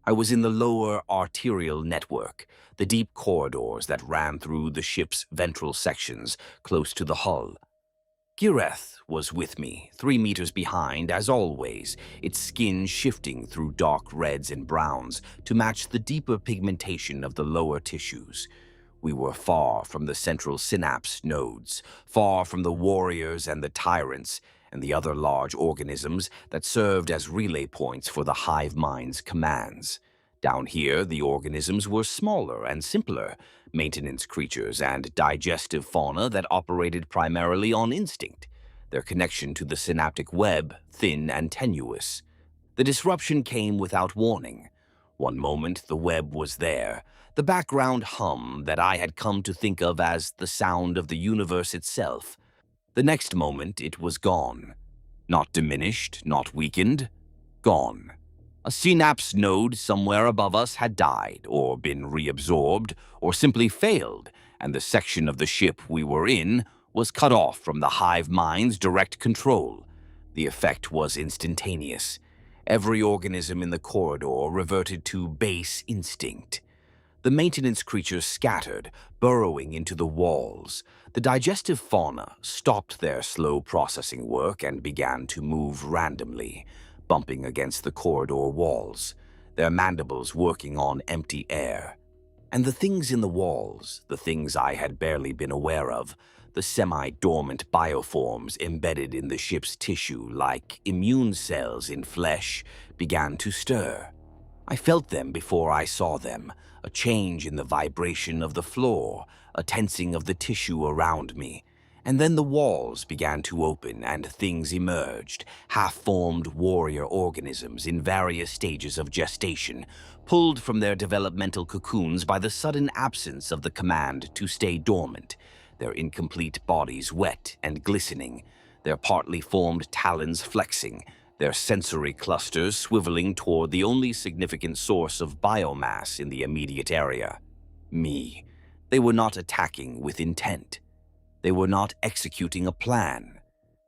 I was in the lower arterial network, the deep corridors that ran through the ship's ventral sections close to the hull. Gareth was with me, 3 meters behind, as always, its skin shifting through dark reds and browns to match the deeper pigmentation of the lower tissues. We were far from the central synapse nodes, far from the warriors and the tyrants, and the other large organisms that served as relay points for the hive mind's commands. Down here, the organisms were smaller and simpler, maintenance creatures and digestive fauna that operated primarily on instinct, their connection to the synaptic web thin and tenuous. The disruption came without warning. One moment the web was there, the background hum that I had come to think of as the sound of the universe itself. The next moment it was gone. Not diminished, not weakened, gone. A synapse node somewhere above us had died, or been reabsorbed, or simply failed, and the section of the ship we were in was cut off from the hive mind's direct control. The effect was instantaneous. Every organism in the corridor reverted to base instinct. The maintenance creatures scattered, burrowing into the walls. The digestive fauna stopped their slow processing work and began to move randomly, bumping against the corridor walls, their mandibles working on empty air. And the things in the walls, the things I had barely been aware of, the semi-dormant bioforms embedded in the ship's tissue like immune cells in flesh, began to stir. I felt them before I saw them, a change in the vibration of the floor, a tensing of the tissue around me, And then the walls began to open and things emerged, half-formed warrior organisms in various stages of gestation, pulled from their developmental cocoons by the sudden absence of the command to stay dormant, their incomplete bodies wet and glistening, their partly formed talons flexing, their sensory clusters swiveling toward the only significant source of biomass in the immediate area: me. They were not attacking with intent. They were not executing a plan.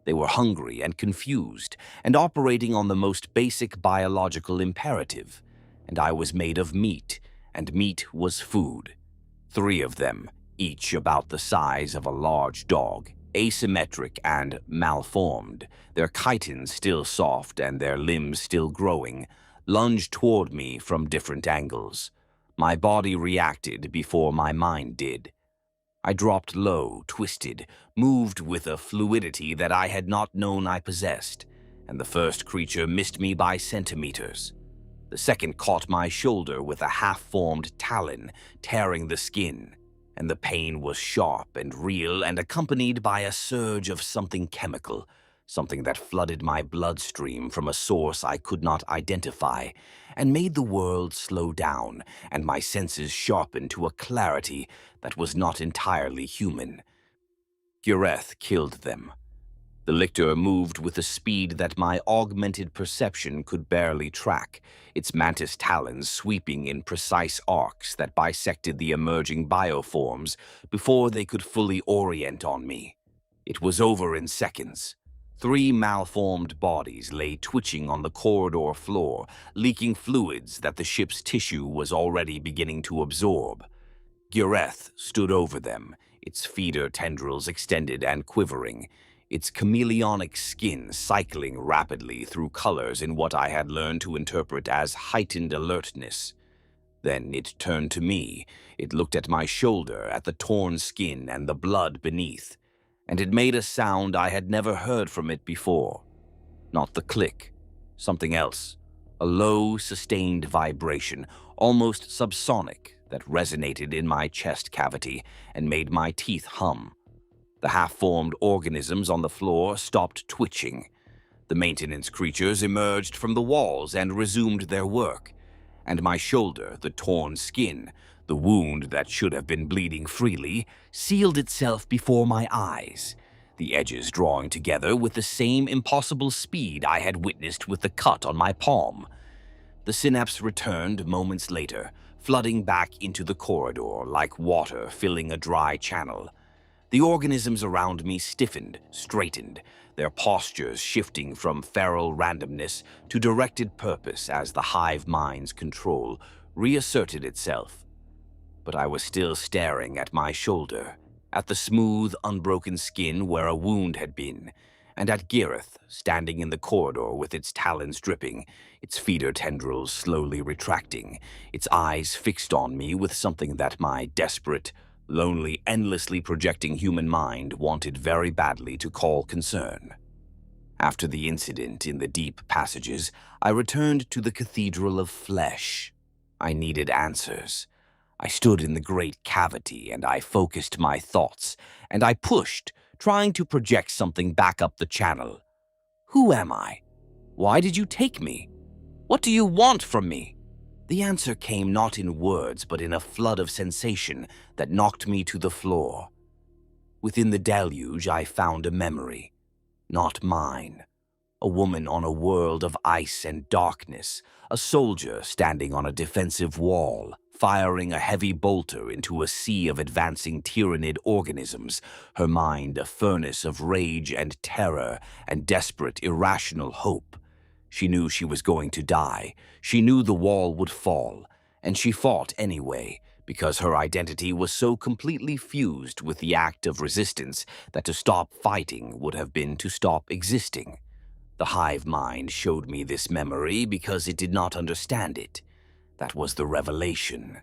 They were hungry and confused and operating on the most basic biological imperative. And I was made of meat, and meat was food. 3 of them, each about the size of a large dog, asymmetric and malformed, their chitins still soft and their limbs still growing, lunged toward me from different angles. My body reacted before my mind did. I dropped low, twisted, moved with a fluidity that I had not known I possessed, and the first creature missed me by centimeters. The second caught my shoulder with a half-formed talon, tearing the skin, and the pain was sharp and real and accompanied by a surge of something chemical, something that flooded my bloodstream from a source I could not identify, and made the world slow down and my senses sharpen to a clarity that was not entirely human. Gareth killed them. The lictor moved with a speed that my augmented perception could barely track, its mantis talons sweeping in precise arcs that bisected the emerging bioforms before they could fully orient on me. It was over in seconds. 3 malformed bodies lay twitching on the corridor floor, leaking fluids that the ship's tissue was already beginning to absorb. Gareth stood over them, its feeder tendrils extended and quivering, its chameleonic skin cycling rapidly through colors in what I had learned to interpret as heightened alertness. Then it turned to me. It looked at my shoulder, at the torn skin and the blood beneath, and it made a sound I had never heard from it before. Not the click, something else, a low, sustained vibration, almost subsonic, that resonated in my chest cavity and made my teeth hum. The half-formed organisms on the floor stopped twitching. The maintenance creatures emerged from the walls and resumed their work, and my shoulder, the torn skin, the wound that should have been bleeding freely, sealed itself before my eyes, the edges drawing together with the same impossible speed I had witnessed with the cut on my palm. The synapse returned moments later, flooding back into the corridor like water filling a dry channel. The organisms around me stiffened, straightened, their postures shifting from feral randomness to directed purpose as the Hive Mind's control reasserted itself. But I was still staring at my shoulder, at the smooth, unbroken skin where a wound had been, and at Gareth standing in the corridor with its talons dripping, its feeder tendrils slowly retracting, its eyes fixed on me with something that my desperate, lonely, endlessly projecting human mind wanted very badly to call concern. After the incident in the deep passages, I returned to the Cathedral of Flesh. I needed answers. I stood in the great cavity and I focused my thoughts, and I pushed, trying to project something back up the channel. Who am I? Why did you take me? What do you want from me? The answer came not in words, but in a flood of sensation that knocked me to the floor. Within the deluge, I found a memory. Not mine. A woman on a world of ice and darkness, a soldier standing on a defensive wall, firing a heavy bolter into a sea of advancing Tyranid organisms, her mind a furnace of rage and terror and desperate, irrational hope. She knew she was going to die. She knew the wall would fall, and she fought anyway, because her identity was so completely fused with the act of resistance that to stop fighting would have been to stop existing. The Hive Mind showed me this memory because it did not understand it. That was the revelation.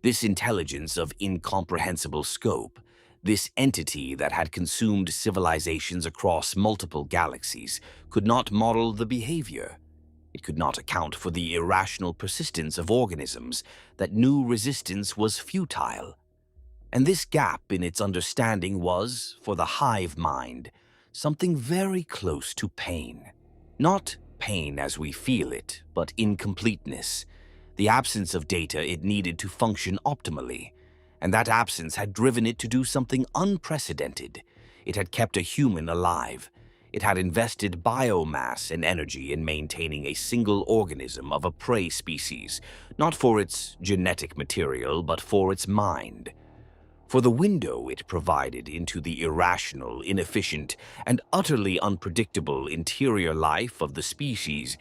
This intelligence of incomprehensible scope, this entity that had consumed civilizations across multiple galaxies, could not model the behavior. It could not account for the irrational persistence of organisms that knew resistance was futile. And this gap in its understanding was, for the hive mind, something very close to pain. Not pain as we feel it, but incompleteness, the absence of data it needed to function optimally. And that absence had driven it to do something unprecedented. It had kept a human alive. It had invested biomass and energy in maintaining a single organism of a prey species, not for its genetic material, but for its mind. For the window it provided into the irrational, inefficient, and utterly unpredictable interior life of the species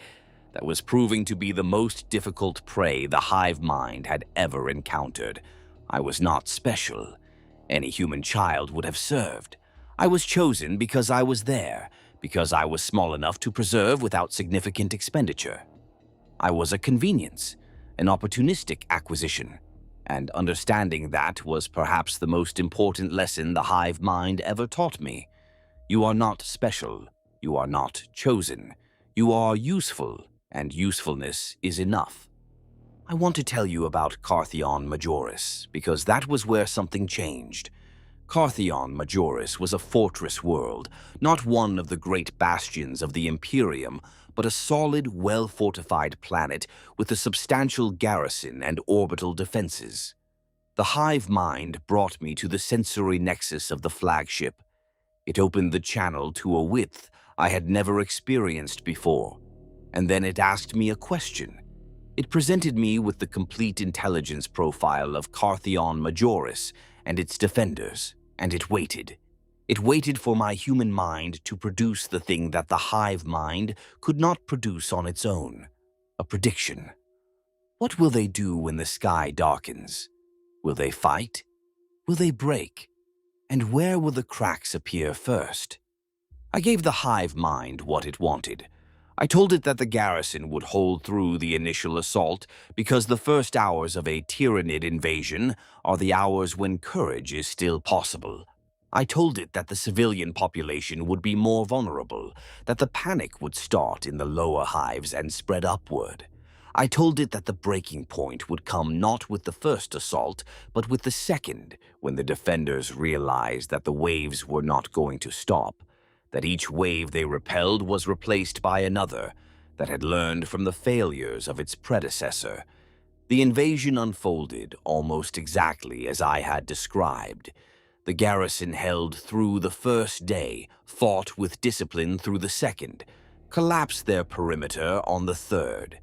that was proving to be the most difficult prey the hive mind had ever encountered. I was not special. Any human child would have served. I was chosen because I was there, because I was small enough to preserve without significant expenditure. I was a convenience, an opportunistic acquisition, and understanding that was perhaps the most important lesson the hive mind ever taught me. You are not special. You are not chosen. You are useful, and usefulness is enough. I want to tell you about Carthion Majoris, because that was where something changed. Carthion Majoris was a fortress world, not one of the great bastions of the Imperium, but a solid, well-fortified planet with a substantial garrison and orbital defenses. The hive mind brought me to the sensory nexus of the flagship. It opened the channel to a width I had never experienced before, and then it asked me a question. It presented me with the complete intelligence profile of Carthion Majoris and its defenders, and it waited. It waited for my human mind to produce the thing that the hive mind could not produce on its own, a prediction. What will they do when the sky darkens? Will they fight? Will they break? And where will the cracks appear first? I gave the hive mind what it wanted. I told it that the garrison would hold through the initial assault because the first hours of a Tyranid invasion are the hours when courage is still possible. I told it that the civilian population would be more vulnerable, that the panic would start in the lower hives and spread upward. I told it that the breaking point would come not with the first assault, but with the second, when the defenders realized that the waves were not going to stop, that each wave they repelled was replaced by another that had learned from the failures of its predecessor. The invasion unfolded almost exactly as I had described. The garrison held through the first day, fought with discipline through the second, collapsed their perimeter on the third.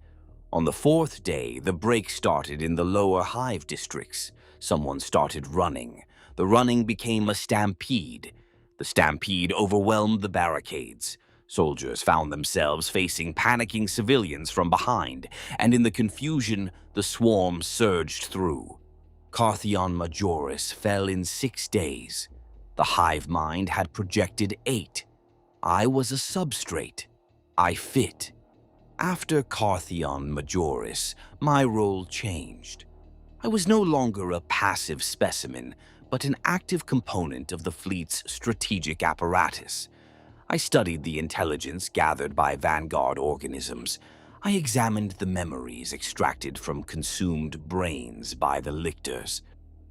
On the fourth day, the break started in the lower hive districts. Someone started running. The running became a stampede. The stampede overwhelmed the barricades. Soldiers found themselves facing panicking civilians from behind, and in the confusion, the swarm surged through. Carthion Majoris fell in 6 days. The hive mind had projected 8. I was a substrate. I fit. After Carthion Majoris, my role changed. I was no longer a passive specimen, but an active component of the fleet's strategic apparatus. I studied the intelligence gathered by vanguard organisms. I examined the memories extracted from consumed brains by the lictors.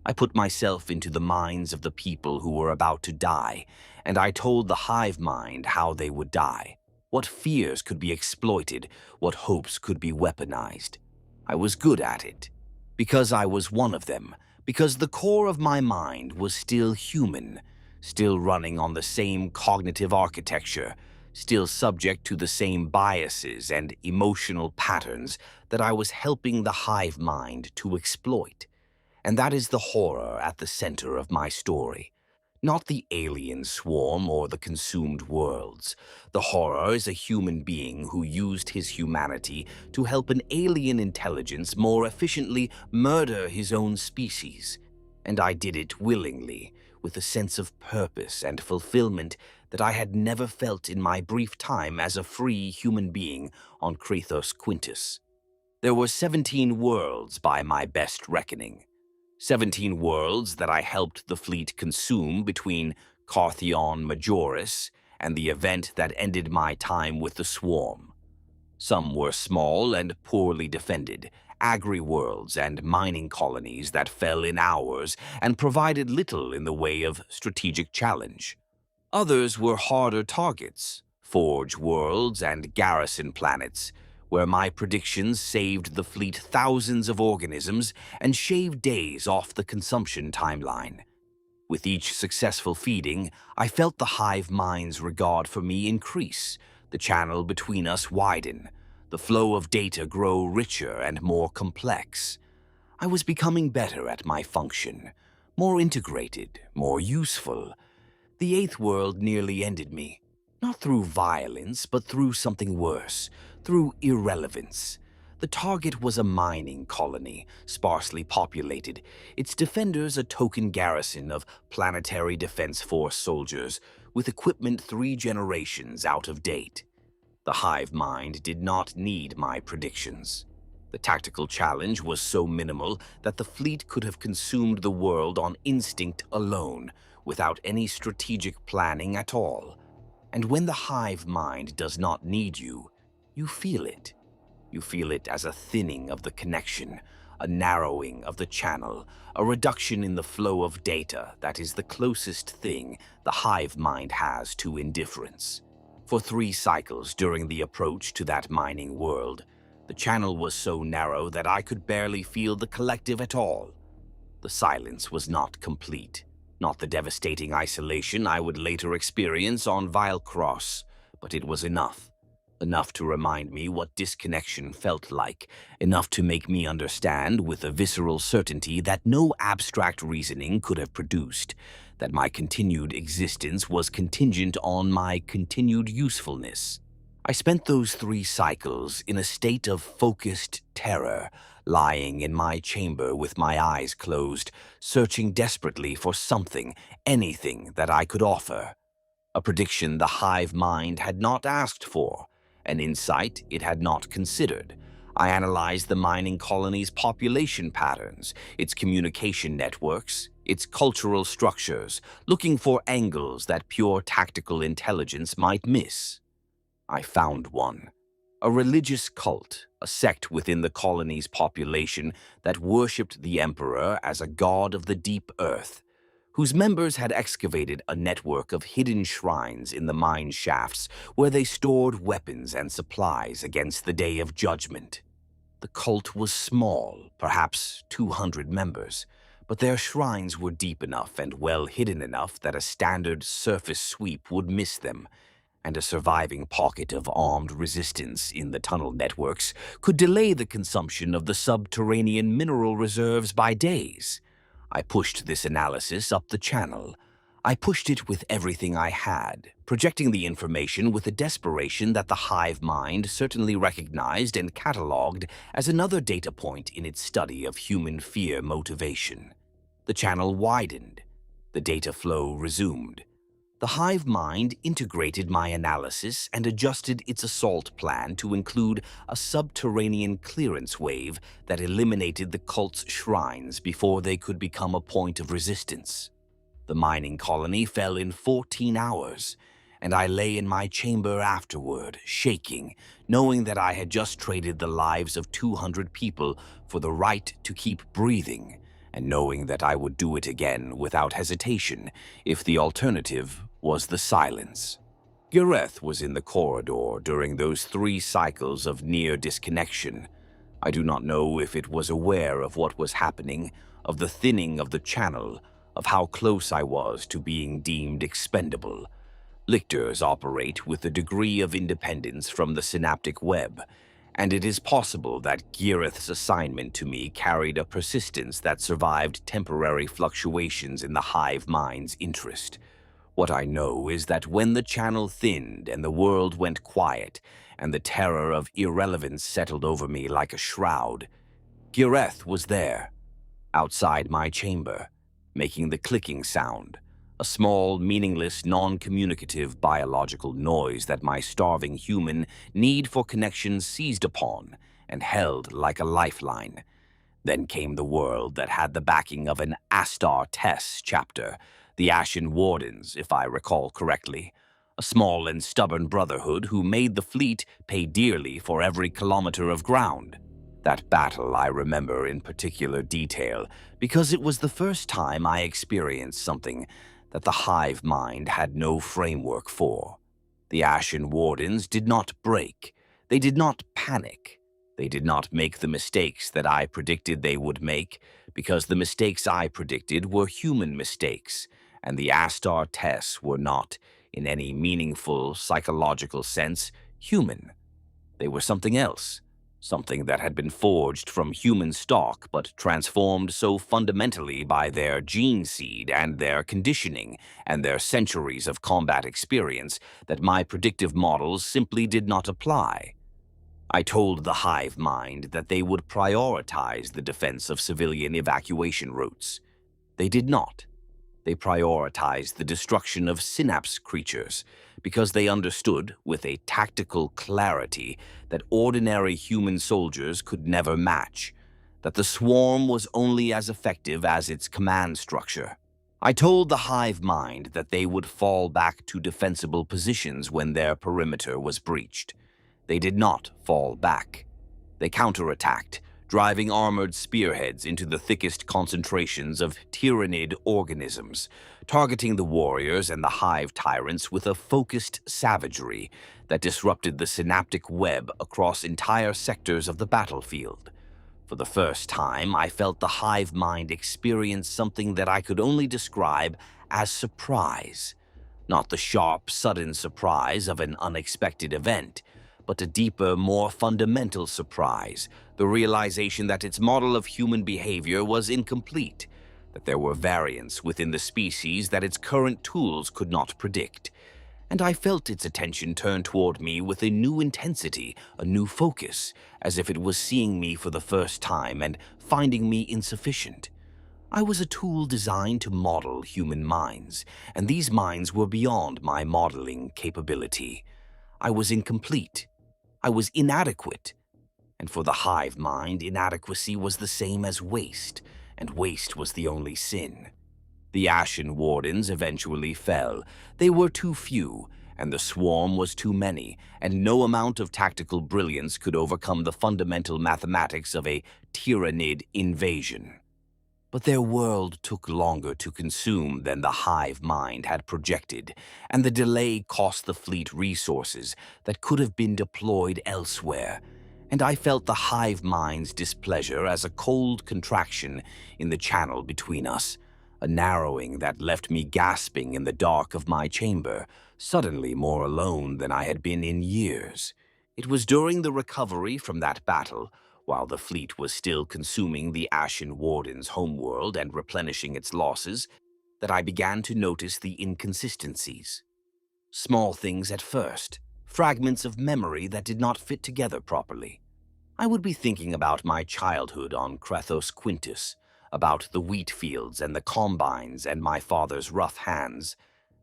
I put myself into the minds of the people who were about to die, and I told the hive mind how they would die, what fears could be exploited, what hopes could be weaponized. I was good at it, because I was one of them, because the core of my mind was still human, still running on the same cognitive architecture, still subject to the same biases and emotional patterns that I was helping the hive mind to exploit. And that is the horror at the center of my story. Not the alien swarm or the consumed worlds. The horror is a human being who used his humanity to help an alien intelligence more efficiently murder his own species. And I did it willingly, with a sense of purpose and fulfillment that I had never felt in my brief time as a free human being on Quintis. There were 17 worlds by my best reckoning. 17 worlds that I helped the fleet consume between Carthion Majoris and the event that ended my time with the swarm. Some were small and poorly defended, agri-worlds and mining colonies that fell in hours and provided little in the way of strategic challenge. Others were harder targets, forge worlds and garrison planets, where my predictions saved the fleet thousands of organisms and shaved days off the consumption timeline. With each successful feeding, I felt the Hive Mind's regard for me increase, the channel between us widen, the flow of data grow richer and more complex. I was becoming better at my function, more integrated, more useful. The Eighth World nearly ended me, not through violence, but through something worse, through irrelevance. The target was a mining colony, sparsely populated, its defenders a token garrison of Planetary Defense Force soldiers, with equipment 3 generations out of date. The Hive Mind did not need my predictions. The tactical challenge was so minimal that the fleet could have consumed the world on instinct alone, without any strategic planning at all. And when the Hive Mind does not need you, you feel it. You feel it as a thinning of the connection, a narrowing of the channel, a reduction in the flow of data that is the closest thing the Hive Mind has to indifference. For 3 cycles during the approach to that mining world, the channel was so narrow that I could barely feel the collective at all. The silence was not complete, not the devastating isolation I would later experience on Valkcross, but it was enough. Enough to remind me what disconnection felt like, enough to make me understand with a visceral certainty that no abstract reasoning could have produced, that my continued existence was contingent on my continued usefulness. I spent those 3 cycles in a state of focused terror, lying in my chamber with my eyes closed, searching desperately for something, anything that I could offer. A prediction the Hive Mind had not asked for, an insight it had not considered. I analyzed the mining colony's population patterns, its communication networks, its cultural structures, looking for angles that pure tactical intelligence might miss. I found one. A religious cult, a sect within the colony's population that worshipped the Emperor as a god of the deep earth, whose members had excavated a network of hidden shrines in the mine shafts where they stored weapons and supplies against the Day of Judgment. The cult was small, perhaps 200 members, but their shrines were deep enough and well hidden enough that a standard surface sweep would miss them, and a surviving pocket of armed resistance in the tunnel networks could delay the consumption of the subterranean mineral reserves by days. I pushed this analysis up the channel. I pushed it with everything I had, projecting the information with a desperation that the Hive Mind certainly recognized and cataloged as another data point in its study of human fear motivation. The channel widened. The data flow resumed. The Hive Mind integrated my analysis and adjusted its assault plan to include a subterranean clearance wave that eliminated the cult's shrines before they could become a point of resistance. The mining colony fell in 14 hours, and I lay in my chamber afterward, shaking, knowing that I had just traded the lives of 200 people for the right to keep breathing, and knowing that I would do it again without hesitation if the alternative was the silence. Gareth was in the corridor during those 3 cycles of near disconnection. I do not know if it was aware of what was happening, of the thinning of the channel, of how close I was to being deemed expendable. Lictors operate with a degree of independence from the synaptic web, and it is possible that Gareth's assignment to me carried a persistence that survived temporary fluctuations in the Hive Mind's interest. What I know is that when the channel thinned and the world went quiet, and the terror of irrelevance settled over me like a shroud, Gareth was there, outside my chamber, making the clicking sound, a small, meaningless, non-communicative biological noise that my starving human need for connection seized upon and held like a lifeline. Then came the world that had the backing of an Astar Tess chapter, the Ashen Wardens, if I recall correctly, a small and stubborn brotherhood who made the fleet pay dearly for every kilometer of ground. That battle I remember in particular detail because it was the first time I experienced something that the Hive Mind had no framework for. The Ashen Wardens did not break. They did not panic. They did not make the mistakes that I predicted they would make, because the mistakes I predicted were human mistakes, and the Astartes were not, in any meaningful psychological sense, human. They were something else, something that had been forged from human stock but transformed so fundamentally by their gene seed and their conditioning and their centuries of combat experience that my predictive models simply did not apply. I told the Hive Mind that they would prioritize the defense of civilian evacuation routes. They did not. They prioritized the destruction of synapse creatures because they understood, with a tactical clarity that ordinary human soldiers could never match, that the swarm was only as effective as its command structure. I told the Hive Mind that they would fall back to defensible positions when their perimeter was breached. They did not fall back. They counterattacked, driving armored spearheads into the thickest concentrations of Tyranid organisms, targeting the warriors and the hive tyrants with a focused savagery that disrupted the synaptic web across entire sectors of the battlefield. For the first time, I felt the Hive Mind experience something that I could only describe as surprise. Not the sharp, sudden surprise of an unexpected event, but a deeper, more fundamental surprise, the realization that its model of human behavior was incomplete, that there were variants within the species that its current tools could not predict. And I felt its attention turn toward me with a new intensity, a new focus, as if it was seeing me for the first time and finding me insufficient. I was a tool designed to model human minds, and these minds were beyond my modeling capability. I was incomplete. I was inadequate. And for the Hive Mind, inadequacy was the same as waste, and waste was the only sin. The Ashen Wardens eventually fell. They were too few, and the swarm was too many, and no amount of tactical brilliance could overcome the fundamental mathematics of a Tyranid invasion. But their world took longer to consume than the Hive Mind had projected, and the delay cost the fleet resources that could have been deployed elsewhere, and I felt the Hive Mind's displeasure as a cold contraction in the channel between us, a narrowing that left me gasping in the dark of my chamber, suddenly more alone than I had been in years. It was during the recovery from that battle, while the fleet was still consuming the Ashen Warden's homeworld and replenishing its losses, that I began to notice the inconsistencies. Small things at first, fragments of memory that did not fit together properly. I would be thinking about my childhood on Cthos Quintis, about the wheat fields and the combines and my father's rough hands,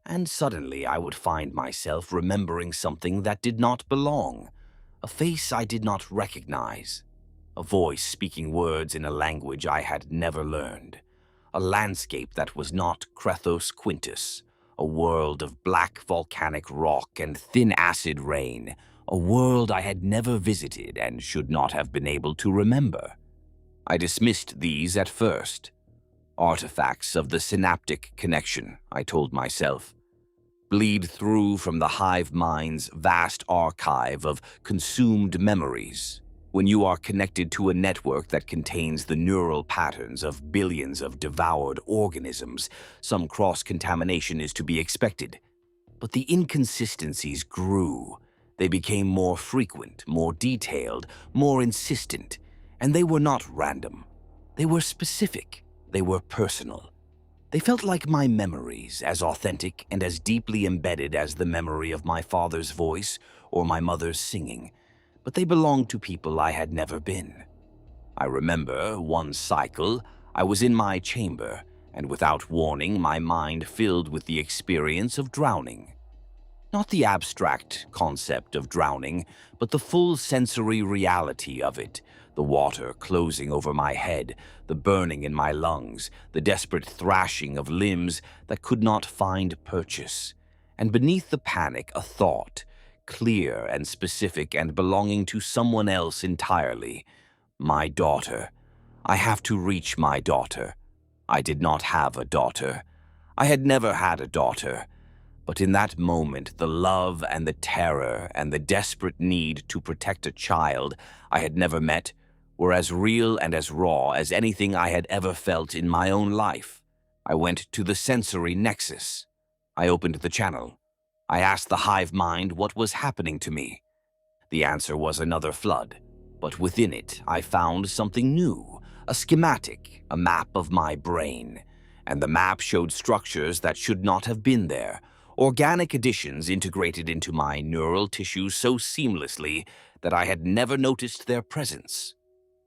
and suddenly I would find myself remembering something that did not belong, a face I did not recognize, a voice speaking words in a language I had never learned, a landscape that was not Cthos Quintis, a world of black volcanic rock and thin acid rain, a world I had never visited and should not have been able to remember. I dismissed these at first. Artifacts of the synaptic connection, I told myself. Bleed through from the Hive Mind's vast archive of consumed memories. When you are connected to a network that contains the neural patterns of billions of devoured organisms, some cross-contamination is to be expected. But the inconsistencies grew. They became more frequent, more detailed, more insistent, and they were not random. They were specific. They were personal. They felt like my memories, as authentic and as deeply embedded as the memory of my father's voice or my mother's singing, but they belonged to people I had never been. I remember one cycle, I was in my chamber, and without warning, my mind filled with the experience of drowning. Not the abstract concept of drowning, but the full sensory reality of it, the water closing over my head, the burning in my lungs, the desperate thrashing of limbs that could not find purchase. and beneath the panic a thought, clear and specific and belonging to someone else entirely. My daughter. I have to reach my daughter. I did not have a daughter. I had never had a daughter. But in that moment, the love and the terror and the desperate need to protect a child I had never met were as real and as raw as anything I had ever felt in my own life. I went to the sensory nexus. I opened the channel. I asked the Hive Mind what was happening to me. The answer was another flood, but within it I found something new, a schematic, a map of my brain. And the map showed structures that should not have been there, organic additions integrated into my neural tissue so seamlessly that I had never noticed their presence.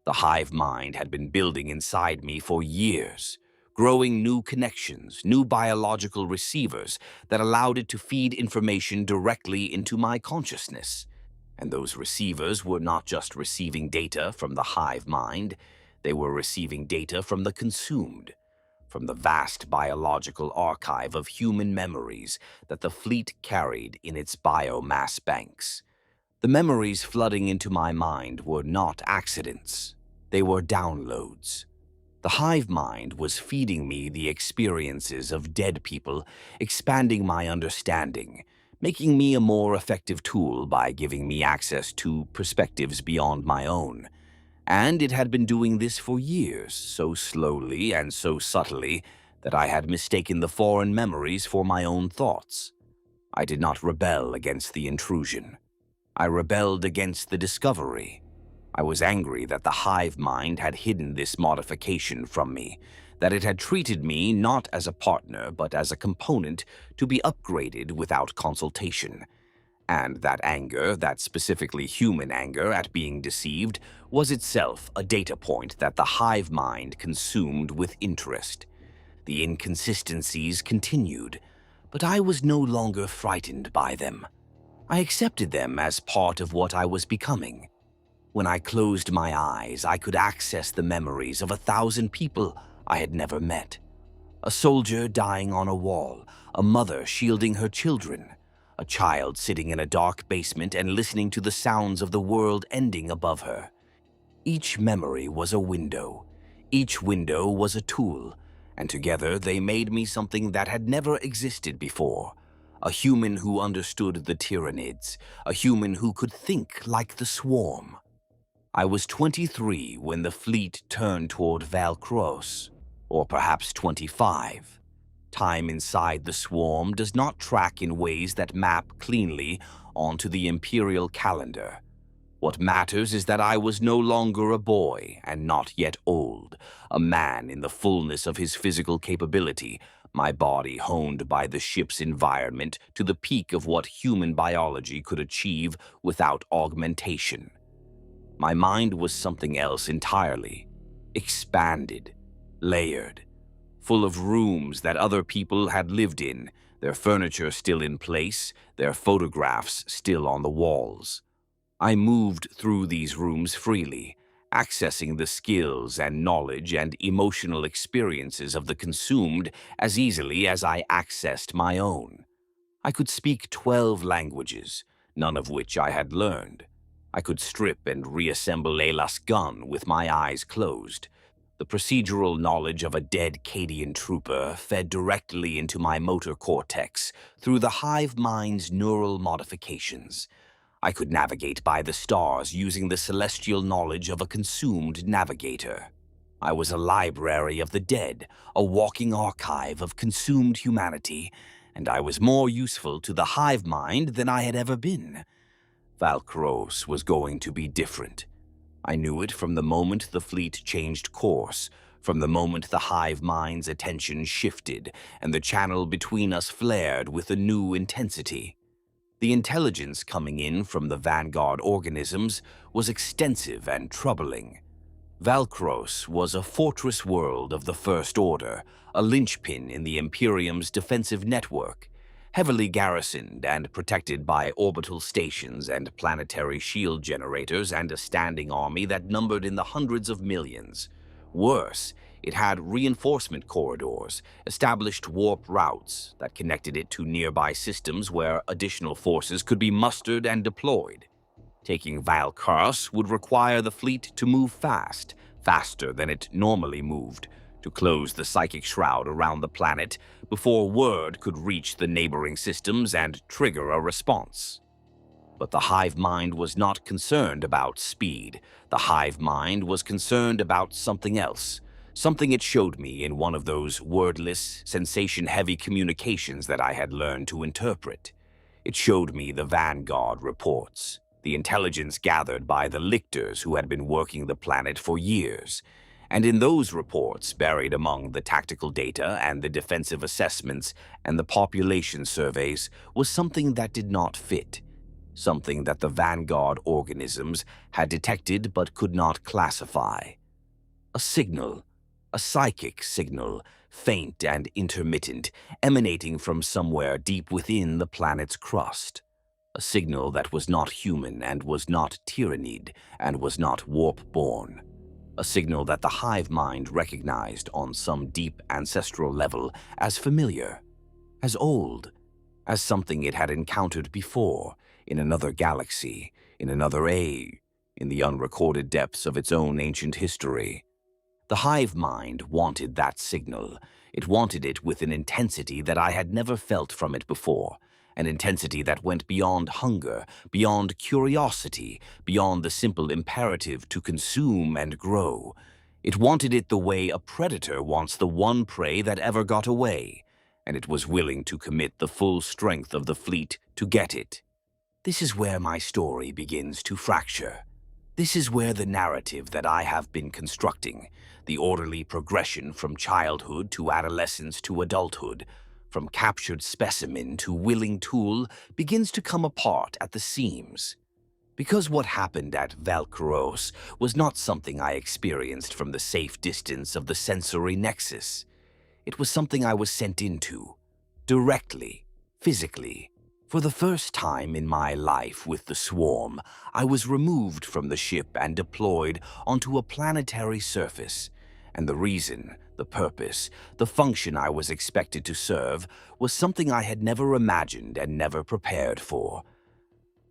The Hive Mind had been building inside me for years, growing new connections, new biological receivers that allowed it to feed information directly into my consciousness. And those receivers were not just receiving data from the Hive Mind, they were receiving data from the consumed, from the vast biological archive of human memories that the fleet carried in its biomass banks. The memories flooding into my mind were not accidents. They were downloads. The Hive Mind was feeding me the experiences of dead people, expanding my understanding, making me a more effective tool by giving me access to perspectives beyond my own. And it had been doing this for years, so slowly and so subtly that I had mistaken the foreign memories for my own thoughts. I did not rebel against the intrusion. I rebelled against the discovery. I was angry that the Hive Mind had hidden this modification from me, that it had treated me not as a partner but as a component to be upgraded without consultation. And that anger, that specifically human anger at being deceived, was itself a data point that the Hive Mind consumed with interest. The inconsistencies continued, but I was no longer frightened by them. I accepted them as part of what I was becoming. When I closed my eyes, I could access the memories of 1,000 people I had never met. A soldier dying on a wall, a mother shielding her children, a child sitting in a dark basement and listening to the sounds of the world ending above her. Each memory was a window. Each window was a tool, and together they made me something that had never existed before. A human who understood the Tyranids, a human who could think like the swarm. I was 23 when the fleet turned toward Valkcross, or perhaps 25. Time inside the swarm does not track in ways that map cleanly onto the imperial calendar. What matters is that I was no longer a boy and not yet old, a man in the fullness of his physical capability, my body honed by the ship's environment to the peak of what human biology could achieve without augmentation. My mind was something else entirely, expanded, layered, full of rooms that other people had lived in, their furniture still in place, their photographs still on the walls. I moved through these rooms freely, accessing the skills and knowledge and emotional experiences of the consumed as easily as I accessed my own. I could speak 12 languages, none of which I had learned. I could strip and reassemble Layla's gun with my eyes closed. The procedural knowledge of a dead Cadian trooper fed directly into my motor cortex through the Hive Mind's neural modifications. I could navigate by the stars using the celestial knowledge of a consumed navigator. I was a library of the dead, a walking archive of consumed humanity, and I was more useful to the Hive Mind than I had ever been. Valkcross was going to be different. I knew it from the moment the fleet changed course, from the moment the Hive Mind's attention shifted and the channel between us flared with a new intensity. The intelligence coming in from the vanguard organisms was extensive and troubling. Valkcross was a fortress world of the First Order, a linchpin in the Imperium's defensive network, heavily garrisoned and protected by orbital stations and planetary shield generators and a standing army that numbered in the hundreds of millions. Worse, it had reinforcement corridors, established warp routes that connected it to nearby systems where additional forces could be mustered and deployed. Taking Valkcross would require the fleet to move fast, faster than it normally moved, to close the psychic shroud around the planet before word could reach the neighboring systems and trigger a response. But the Hive Mind was not concerned about speed. The Hive Mind was concerned about something else, something it showed me in one of those wordless, sensation-heavy communications that I had learned to interpret. It showed me the Vanguard reports, the intelligence gathered by the lictors who had been working the planet for years. And in those reports, buried among the tactical data and the defensive assessments and the population surveys, was something that did not fit. Something that the Vanguard organisms had detected but could not classify. A signal, a psychic signal, faint and intermittent, emanating from somewhere deep within the planet's crust. A signal that was not human and was not Tyranid and was not warp-born. A signal that the Hive Mind recognized on some deep ancestral level as familiar, as old, as something it had encountered before, in another galaxy, in another age, in the unrecorded depths of its own ancient history. The Hive Mind wanted that signal. It wanted it with an intensity that I had never felt from it before, an intensity that went beyond hunger, beyond curiosity, beyond the simple imperative to consume and grow. It wanted it the way a predator wants the one prey that ever got away, and it was willing to commit the full strength of the fleet to get it. This is where my story begins to fracture. This is where the narrative that I have been constructing, the orderly progression from childhood to adolescence to adulthood, from captured specimen to willing tool, begins to come apart at the seams. Because what happened at Valkcross was not something I experienced from the safe distance of the sensory nexus. It was something I was sent into, directly, physically. For the first time in my life with the Swarm, I was removed from the ship and deployed onto a planetary surface. And the reason, the purpose, the function I was expected to serve was something I had never imagined and never prepared for.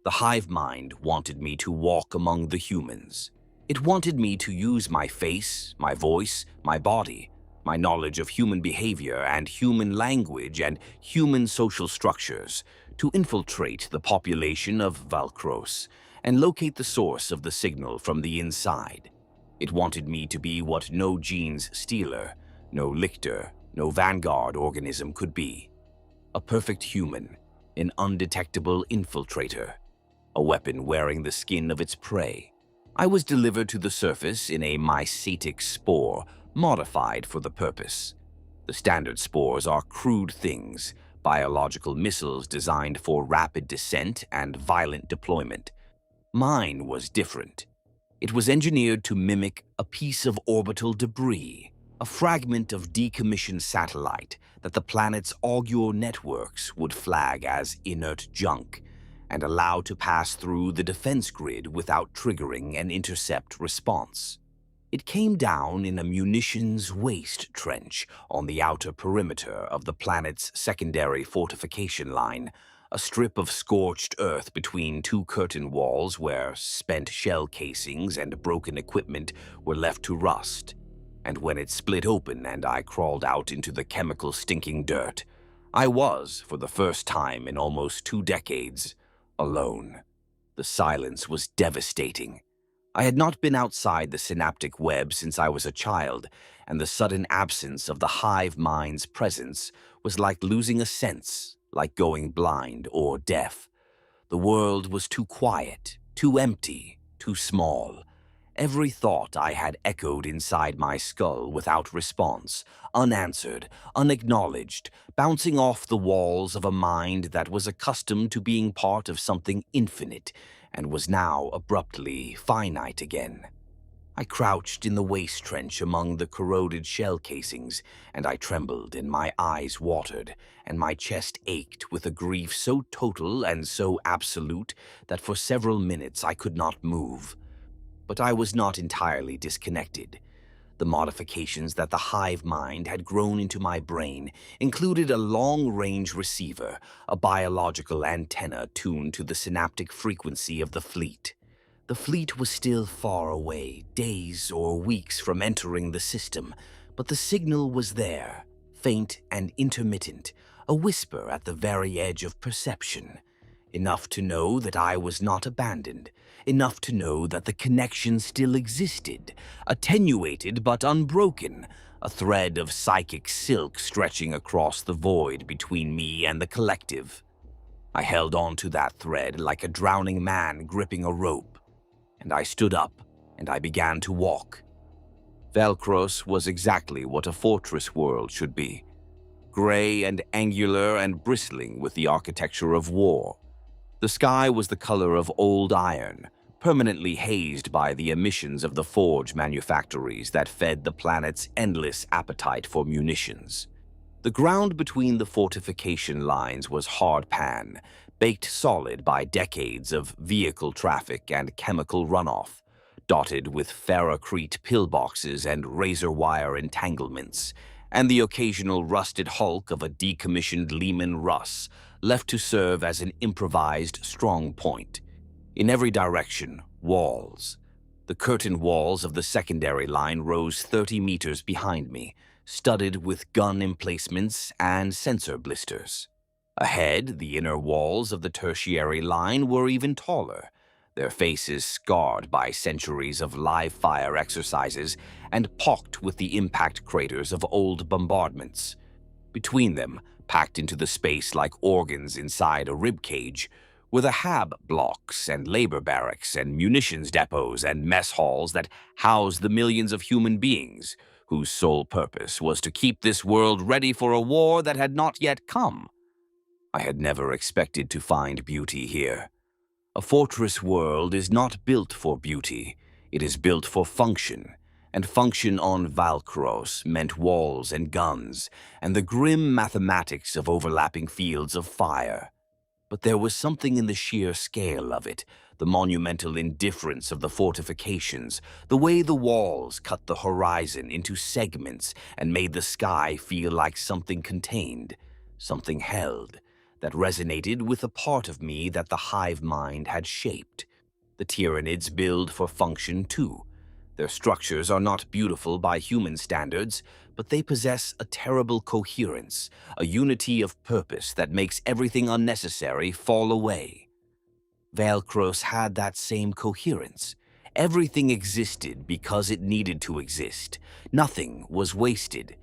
The Hive Mind wanted me to walk among the humans. It wanted me to use my face, my voice, my body, my knowledge of human behavior and human language and human social structures to infiltrate the population of Valkcross and locate the source of the signal from the inside. It wanted me to be what no genes stealer, no lictor, no Vanguard organism could be. A perfect human, an undetectable infiltrator, a weapon wearing the skin of its prey. I was delivered to the surface in a mycetic spore, modified for the purpose. The standard spores are crude things, biological missiles designed for rapid descent and violent deployment. Mine was different. It was engineered to mimic a piece of orbital debris, a fragment of decommissioned satellite that the planet's augur networks would flag as inert junk and allow to pass through the defense grid without triggering an intercept response. It came down in a munitions waste trench on the outer perimeter of the planet's secondary fortification line, a strip of scorched earth between two curtain walls where spent shell casings and broken equipment were left to rust. And when it split open and I crawled out into the chemical-stinking dirt, I was, for the first time in almost 2 decades, alone. The silence was devastating. I had not been outside the synaptic web since I was a child, and the sudden absence of the Hive Mind's presence was like losing a sense, like going blind or deaf. The world was too quiet, too empty, too small. Every thought I had echoed inside my skull without response, unanswered, unacknowledged, bouncing off the walls of a mind that was accustomed to being part of something infinite and was now abruptly finite again. I crouched in the waste trench among the corroded shell casings, and I trembled and my eyes watered, and my chest ached with a grief so total and so absolute that for several minutes I could not move. But I was not entirely disconnected. The modifications that the Hive Mind had grown into my brain included a long-range receiver, a biological antenna tuned to the synaptic frequency of the fleet. The fleet was still far away, days or weeks from entering the system, but the signal was there, faint and intermittent, a whisper at the very edge of perception. Enough to know that I was not abandoned, enough to know that the connection still existed, attenuated but unbroken, a thread of psychic silk stretching across the void between me and the collective. I held on to that thread like a drowning man gripping a rope, and I stood up and I began to walk. Valkcross was exactly what a fortress world should be, gray and angular and bristling with the architecture of war. The sky was the color of old iron, permanently hazed by the emissions of the forge manufactories that fed the planet's endless appetite for munitions. The ground between the fortification lines was hard pan, baked solid by decades of vehicle traffic and chemical runoff, dotted with ferrocrete pillboxes and razor wire entanglements, and the occasional rusted hulk of a decommissioned Lehman Russ, left to serve as an improvised strong point. In every direction, walls. The curtain walls of the secondary line rose 30 meters behind me, studded with gun emplacements and sensor blisters. Ahead, the inner walls of the tertiary line were even taller, their faces scarred by centuries of live-fire exercises and pocked with the impact craters of old bombardments. Between them, packed into the space like organs inside a ribcage, were the HAB blocks and labor barracks and munitions depots and mess halls that housed the millions of human beings, whose sole purpose was to keep this world ready for a war that had not yet come. I had never expected to find beauty here. A fortress world is not built for beauty, it is built for function, and function on Valkcross meant walls and guns, and the grim mathematics of overlapping fields of fire. But there was something in the sheer scale of it, the monumental indifference of the fortifications, the way the walls cut the horizon into segments and made the sky feel like something contained, something held, that resonated with a part of me that the Hive Mind had shaped. The Tyranids build for function too. Their structures are not beautiful by human standards, but they possess a terrible coherence, a unity of purpose that makes everything unnecessary fall away. Valkcross had that same coherence. Everything existed because it needed to exist. Nothing was wasted.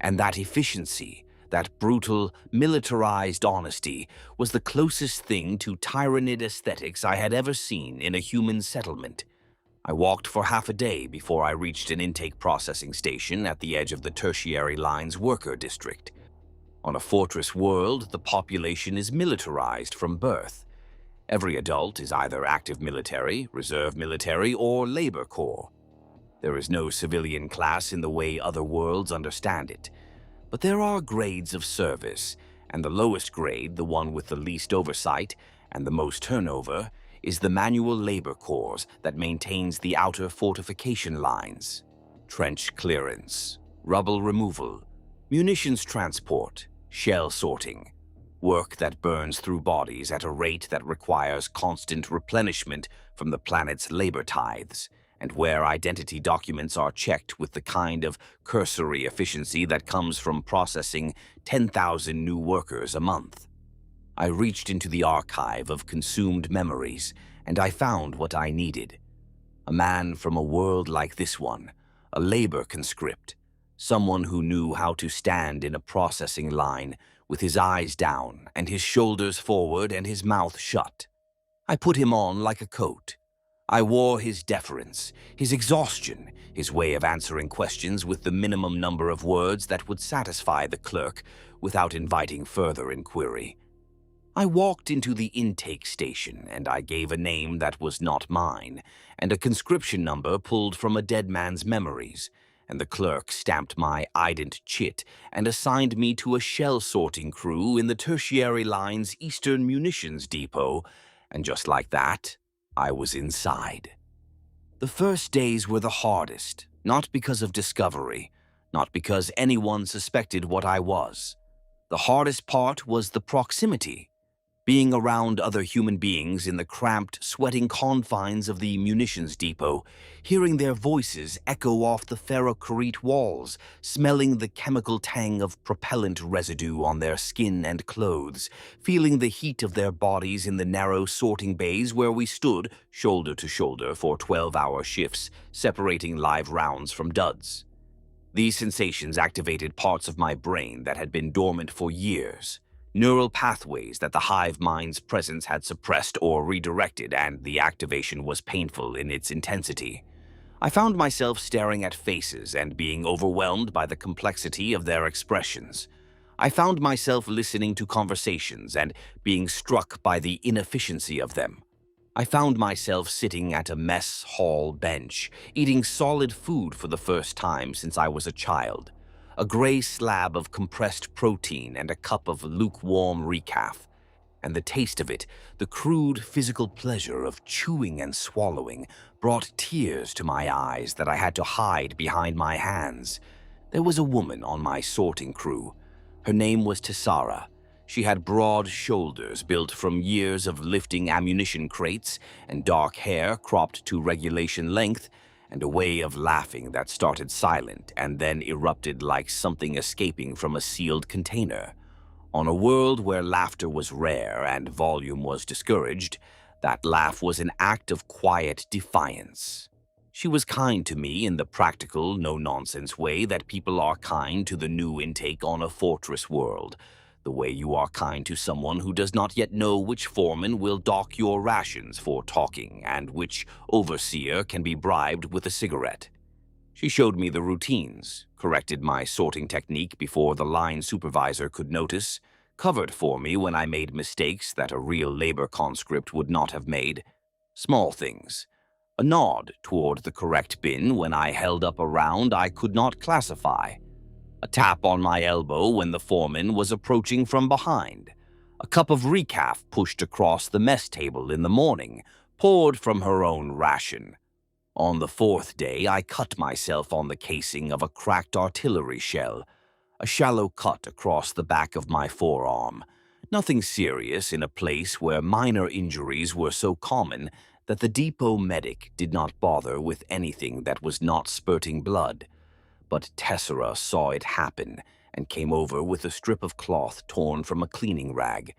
And that efficiency, that brutal, militarized honesty, was the closest thing to Tyranid aesthetics I had ever seen in a human settlement. I walked for half a day before I reached an intake processing station at the edge of the tertiary line's worker district. On a fortress world, the population is militarized from birth. Every adult is either active military, reserve military, or labor corps. There is no civilian class in the way other worlds understand it. But there are grades of service, and the lowest grade, the one with the least oversight and the most turnover, is the manual labor corps that maintains the outer fortification lines. Trench clearance, rubble removal, munitions transport, shell sorting. Work that burns through bodies at a rate that requires constant replenishment from the planet's labor tithes, and where identity documents are checked with the kind of cursory efficiency that comes from processing 10,000 new workers a month. I reached into the archive of consumed memories, and I found what I needed. A man from a world like this one, a labor conscript, someone who knew how to stand in a processing line with his eyes down and his shoulders forward and his mouth shut. I put him on like a coat. I wore his deference, his exhaustion, his way of answering questions with the minimum number of words that would satisfy the clerk without inviting further inquiry. I walked into the intake station and I gave a name that was not mine and a conscription number pulled from a dead man's memories, and the clerk stamped my ident chit and assigned me to a shell-sorting crew in the tertiary line's Eastern Munitions Depot, and just like that, I was inside. The first days were the hardest. Not because of discovery, not because anyone suspected what I was. The hardest part was the proximity. Being around other human beings in the cramped, sweating confines of the munitions depot, hearing their voices echo off the ferrocarrite walls, smelling the chemical tang of propellant residue on their skin and clothes, feeling the heat of their bodies in the narrow sorting bays where we stood, shoulder to shoulder, for 12-hour shifts, separating live rounds from duds. These sensations activated parts of my brain that had been dormant for years. Neural pathways that the Hive Mind's presence had suppressed or redirected, and the activation was painful in its intensity. I found myself staring at faces and being overwhelmed by the complexity of their expressions. I found myself listening to conversations and being struck by the inefficiency of them. I found myself sitting at a mess hall bench, eating solid food for the first time since I was a child. A gray slab of compressed protein and a cup of lukewarm recaf. And the taste of it, the crude physical pleasure of chewing and swallowing, brought tears to my eyes that I had to hide behind my hands. There was a woman on my sorting crew. Her name was Tessara. She had broad shoulders built from years of lifting ammunition crates and dark hair cropped to regulation length, and a way of laughing that started silent and then erupted like something escaping from a sealed container. On a world where laughter was rare and volume was discouraged, that laugh was an act of quiet defiance. She was kind to me in the practical, no-nonsense way that people are kind to the new intake on a fortress world, the way you are kind to someone who does not yet know which foreman will dock your rations for talking and which overseer can be bribed with a cigarette. She showed me the routines, corrected my sorting technique before the line supervisor could notice, covered for me when I made mistakes that a real labor conscript would not have made. Small things. A nod toward the correct bin when I held up a round I could not classify. A tap on my elbow when the foreman was approaching from behind. A cup of recaf pushed across the mess table in the morning, poured from her own ration. On the fourth day, I cut myself on the casing of a cracked artillery shell, a shallow cut across the back of my forearm. Nothing serious in a place where minor injuries were so common that the depot medic did not bother with anything that was not spurting blood. But Tessara saw it happen and came over with a strip of cloth torn from a cleaning rag.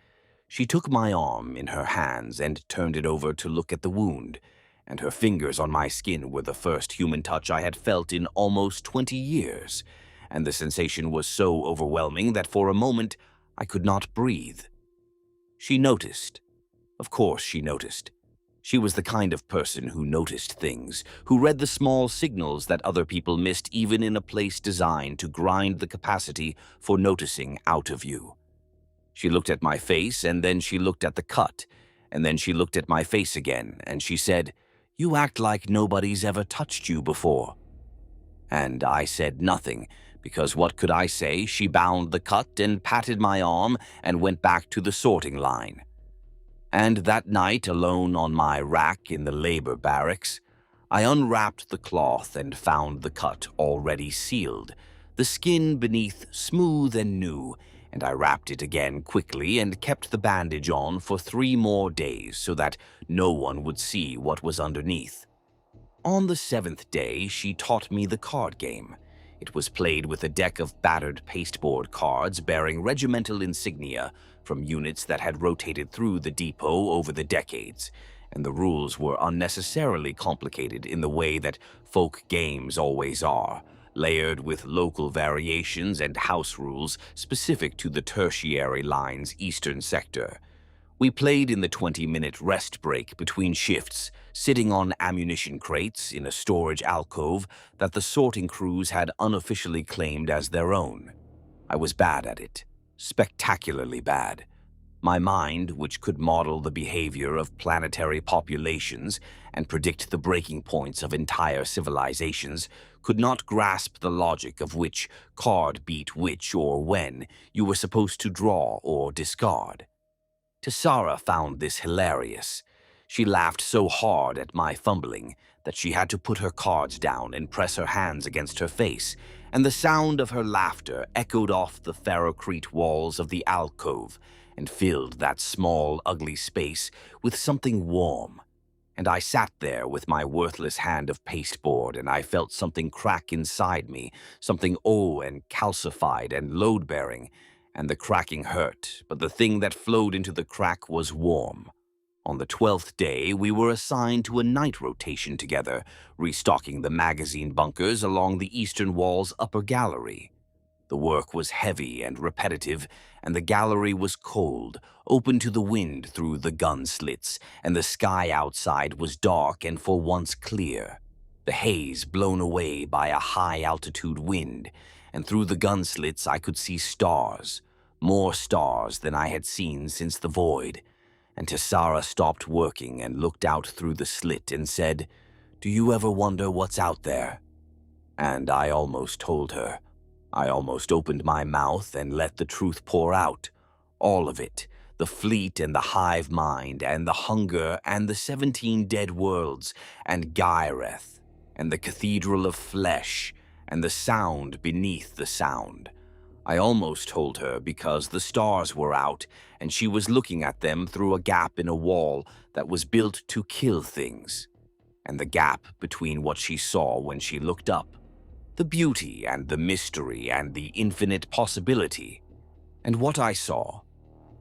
She took my arm in her hands and turned it over to look at the wound, and her fingers on my skin were the first human touch I had felt in almost 20 years, and the sensation was so overwhelming that for a moment I could not breathe. She noticed. Of course she noticed. She was the kind of person who noticed things, who read the small signals that other people missed even in a place designed to grind the capacity for noticing out of you. She looked at my face, and then she looked at the cut, and then she looked at my face again, and she said, "You act like nobody's ever touched you before." And I said nothing, because what could I say? She bound the cut and patted my arm and went back to the sorting line. And that night, alone on my rack in the labor barracks, I unwrapped the cloth and found the cut already sealed, the skin beneath smooth and new, and I wrapped it again quickly and kept the bandage on for 3 more days so that no one would see what was underneath. On the 7th day, she taught me the card game. It was played with a deck of battered pasteboard cards bearing regimental insignia from units that had rotated through the depot over the decades, and the rules were unnecessarily complicated in the way that folk games always are, layered with local variations and house rules specific to the tertiary line's eastern sector. We played in the 20-minute rest break between shifts, sitting on ammunition crates in a storage alcove that the sorting crews had unofficially claimed as their own. I was bad at it, spectacularly bad. My mind, which could model the behavior of planetary populations and predict the breaking points of entire civilizations, could not grasp the logic of which card beat which or when you were supposed to draw or discard. Tessara found this hilarious. She laughed so hard at my fumbling that she had to put her cards down and press her hands against her face, and the sound of her laughter echoed off the ferrocrete walls of the alcove and filled that small, ugly space with something warm. And I sat there with my worthless hand of pasteboard, and I felt something crack inside me, something old and calcified and load-bearing, and the cracking hurt, but the thing that flowed into the crack was warm. On the 12th day, we were assigned to a night rotation together, restocking the magazine bunkers along the eastern wall's upper gallery. The work was heavy and repetitive, and the gallery was cold, open to the wind through the gun slits, and the sky outside was dark and for once clear, the haze blown away by a high-altitude wind, and through the gun slits I could see stars, more stars than I had seen since the void. And Tessara stopped working and looked out through the slit and said, "Do you ever wonder what's out there?" And I almost told her. I almost opened my mouth and let the truth pour out. All of it, the fleet and the hive mind and the hunger and the 17 dead worlds and Gareth and the cathedral of flesh and the sound beneath the sound. I almost told her because the stars were out and she was looking at them through a gap in a wall that was built to kill things. And the gap between what she saw when she looked up, the beauty and the mystery and the infinite possibility, and what I saw,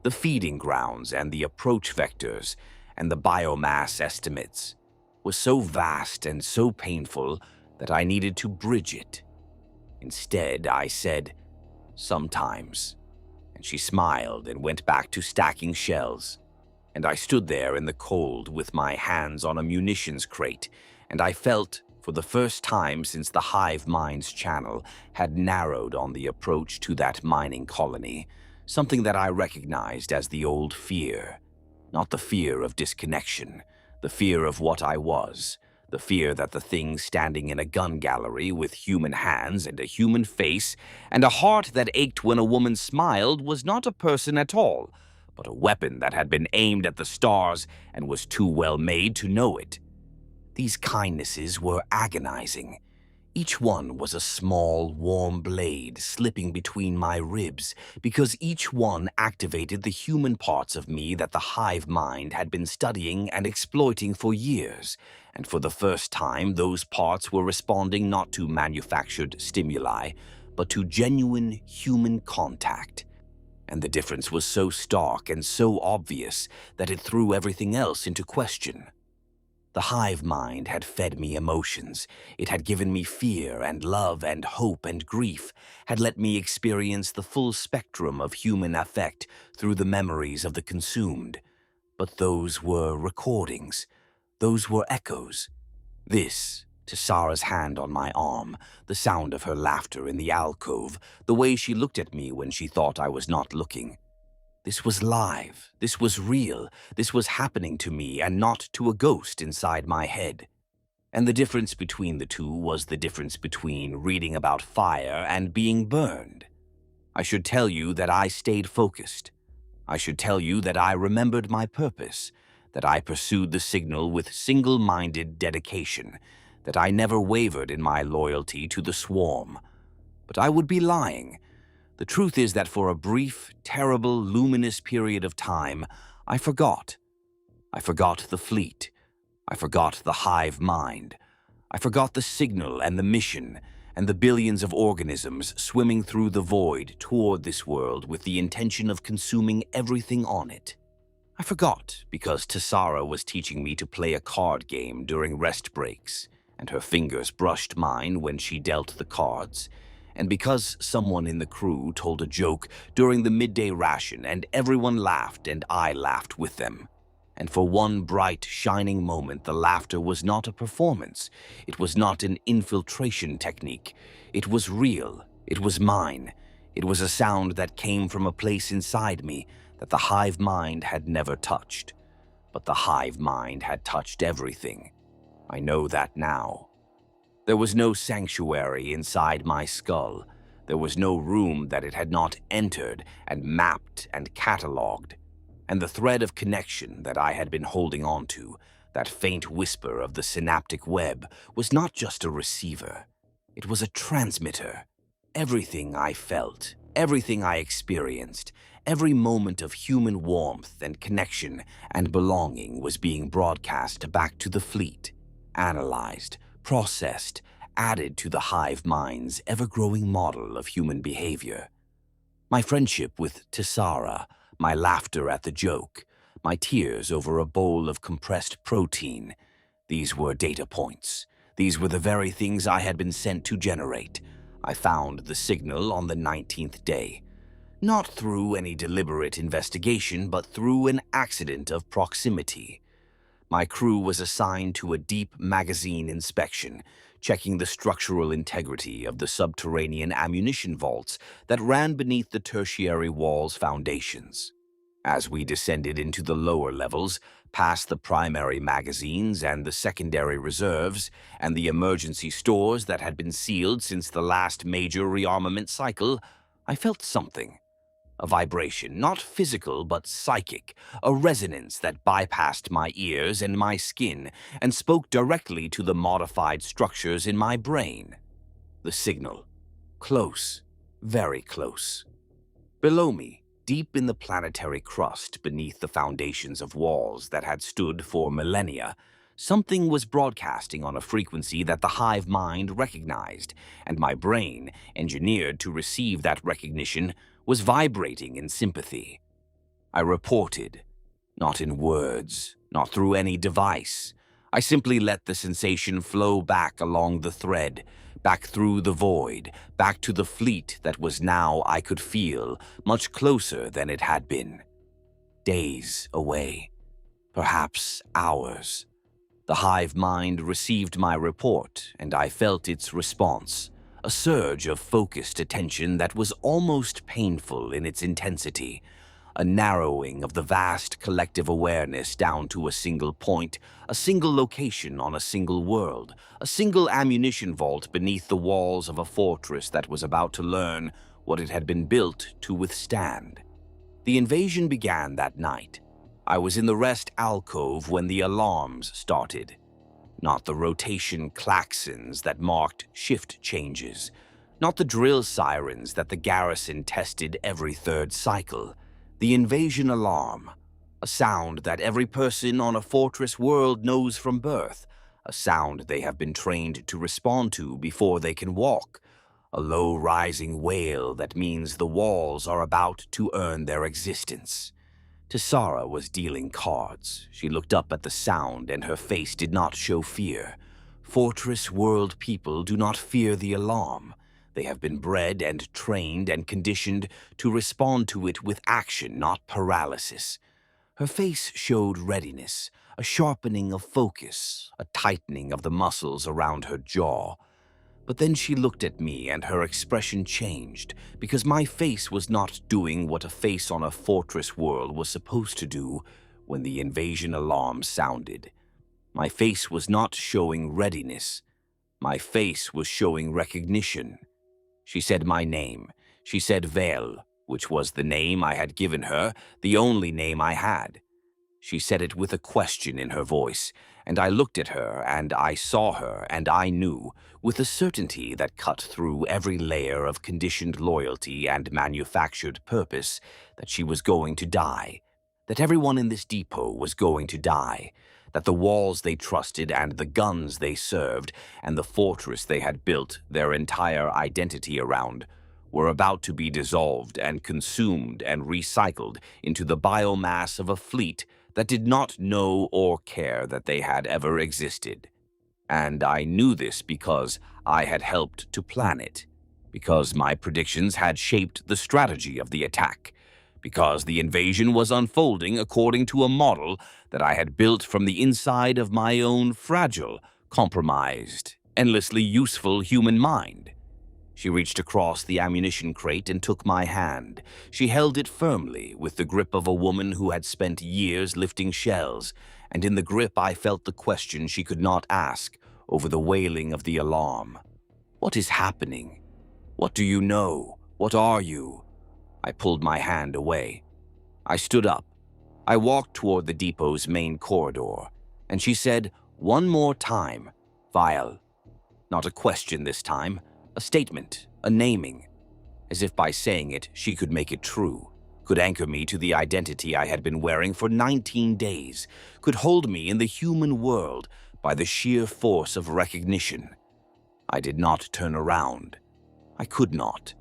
the feeding grounds and the approach vectors and the biomass estimates, was so vast and so painful that I needed to bridge it. Instead, I said, "Sometimes," and she smiled and went back to stacking shells. And I stood there in the cold with my hands on a munitions crate, and I felt, for the first time since the Hive Mind's channel had narrowed on the approach to that mining colony, something that I recognized as the old fear. Not the fear of disconnection, the fear of what I was, the fear that the thing standing in a gun gallery with human hands and a human face and a heart that ached when a woman smiled was not a person at all, but a weapon that had been aimed at the stars and was too well made to know it. These kindnesses were agonizing. Each one was a small, warm blade slipping between my ribs because each one activated the human parts of me that the hive mind had been studying and exploiting for years, and for the first time those parts were responding not to manufactured stimuli, but to genuine human contact. And the difference was so stark and so obvious that it threw everything else into question. The hive mind had fed me emotions. It had given me fear and love and hope and grief, had let me experience the full spectrum of human affect through the memories of the consumed. But those were recordings. Those were echoes. This, Tessara's hand on my arm, the sound of her laughter in the alcove, the way she looked at me when she thought I was not looking. This was live, this was real, this was happening to me and not to a ghost inside my head. And the difference between the two was the difference between reading about fire and being burned. I should tell you that I stayed focused. I should tell you that I remembered my purpose, that I pursued the signal with single-minded dedication, that I never wavered in my loyalty to the swarm. But I would be lying. The truth is that for a brief, terrible, luminous period of time, I forgot. I forgot the fleet. I forgot the hive mind. I forgot the signal and the mission, and the billions of organisms swimming through the void toward this world with the intention of consuming everything on it. I forgot because Tessara was teaching me to play a card game during rest breaks, and her fingers brushed mine when she dealt the cards, and because someone in the crew told a joke during the midday ration and everyone laughed and I laughed with them. And for one bright, shining moment, the laughter was not a performance. It was not an infiltration technique. It was real. It was mine. It was a sound that came from a place inside me that the hive mind had never touched. But the hive mind had touched everything. I know that now. There was no sanctuary inside my skull. There was no room that it had not entered and mapped and catalogued. And the thread of connection that I had been holding on to, That faint whisper of the synaptic web was not just a receiver. It was a transmitter. Everything I felt, everything I experienced, every moment of human warmth and connection and belonging was being broadcast back to the fleet, analyzed, processed, added to the Hive Mind's ever-growing model of human behavior. My friendship with Tessara, my laughter at the joke, my tears over a bowl of compressed protein, these were data points. These were the very things I had been sent to generate. I found the signal on the 19th day. Not through any deliberate investigation, but through an accident of proximity. My crew was assigned to a deep magazine inspection, checking the structural integrity of the subterranean ammunition vaults that ran beneath the tertiary wall's foundations. As we descended into the lower levels, past the primary magazines and the secondary reserves, and the emergency stores that had been sealed since the last major rearmament cycle, I felt something. A vibration, not physical but psychic, a resonance that bypassed my ears and my skin and spoke directly to the modified structures in my brain. The signal. Close, very close. Below me, deep in the planetary crust beneath the foundations of walls that had stood for millennia, something was broadcasting on a frequency that the Hive Mind recognized, and my brain, engineered to receive that recognition, was vibrating in sympathy. I reported, not in words, not through any device. I simply let the sensation flow back along the thread, back through the void, back to the fleet that was now, I could feel, much closer than it had been. Days away, perhaps hours. The Hive Mind received my report, and I felt its response, a surge of focused attention that was almost painful in its intensity, a narrowing of the vast collective awareness down to a single point, a single location on a single world, a single ammunition vault beneath the walls of a fortress that was about to learn what it had been built to withstand. The invasion began that night. I was in the rest alcove when the alarms started. Not the rotation klaxons that marked shift changes, not the drill sirens that the garrison tested every third cycle. The invasion alarm, a sound that every person on a fortress world knows from birth, a sound they have been trained to respond to before they can walk, a low rising wail that means the walls are about to earn their existence. Tessara was dealing cards. She looked up at the sound and her face did not show fear. Fortress world people do not fear the alarm. They have been bred and trained and conditioned to respond to it with action, not paralysis. Her face showed readiness, a sharpening of focus, a tightening of the muscles around her jaw. But then she looked at me and her expression changed, because my face was not doing what a face on a fortress world was supposed to do when the invasion alarm sounded. My face was not showing readiness. My face was showing recognition. She said my name. She said Vel, which was the name I had given her, the only name I had. She said it with a question in her voice, and I looked at her, and I saw her, and I knew, with a certainty that cut through every layer of conditioned loyalty and manufactured purpose, that she was going to die, that everyone in this depot was going to die, that the walls they trusted and the guns they served and the fortress they had built their entire identity around were about to be dissolved and consumed and recycled into the biomass of a fleet that did not know or care that they had ever existed. And I knew this because I had helped to plan it, because my predictions had shaped the strategy of the attack, because the invasion was unfolding according to a model that I had built from the inside of my own fragile, compromised, endlessly useful human mind. She reached across the ammunition crate and took my hand. She held it firmly, with the grip of a woman who had spent years lifting shells, and in the grip I felt the question she could not ask over the wailing of the alarm. What is happening? What do you know? What are you? I pulled my hand away. I stood up. I walked toward the depot's main corridor, and she said, "One more time, vile." Not a question this time, a statement, a naming. As if by saying it, she could make it true, could anchor me to the identity I had been wearing for 19 days, could hold me in the human world by the sheer force of recognition. I did not turn around. I could not,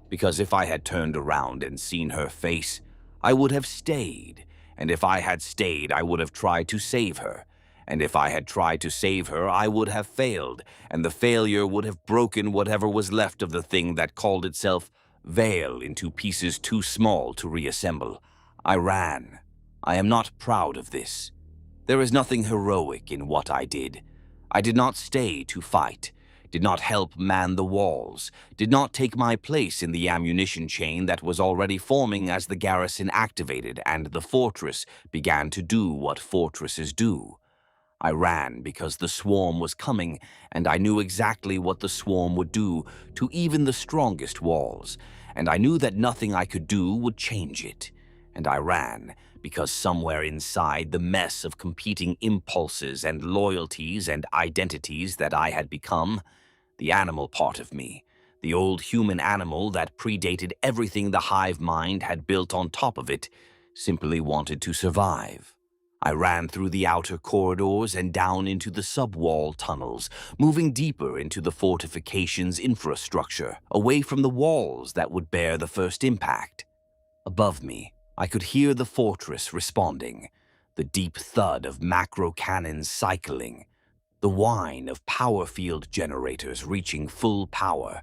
because if I had turned around and seen her face, I would have stayed, and if I had stayed, I would have tried to save her, and if I had tried to save her, I would have failed, and the failure would have broken whatever was left of the thing that called itself Veil into pieces too small to reassemble. I ran. I am not proud of this. There is nothing heroic in what I did. I did not stay to fight, did not help man the walls, did not take my place in the ammunition chain that was already forming as the garrison activated and the fortress began to do what fortresses do. I ran because the swarm was coming, and I knew exactly what the swarm would do to even the strongest walls, and I knew that nothing I could do would change it. And I ran because somewhere inside the mess of competing impulses and loyalties and identities that I had become, the animal part of me, the old human animal that predated everything the hive mind had built on top of it, simply wanted to survive. I ran through the outer corridors and down into the sub-wall tunnels, moving deeper into the fortification's infrastructure, away from the walls that would bear the first impact. Above me, I could hear the fortress responding, the deep thud of macro cannons cycling, the whine of power field generators reaching full power,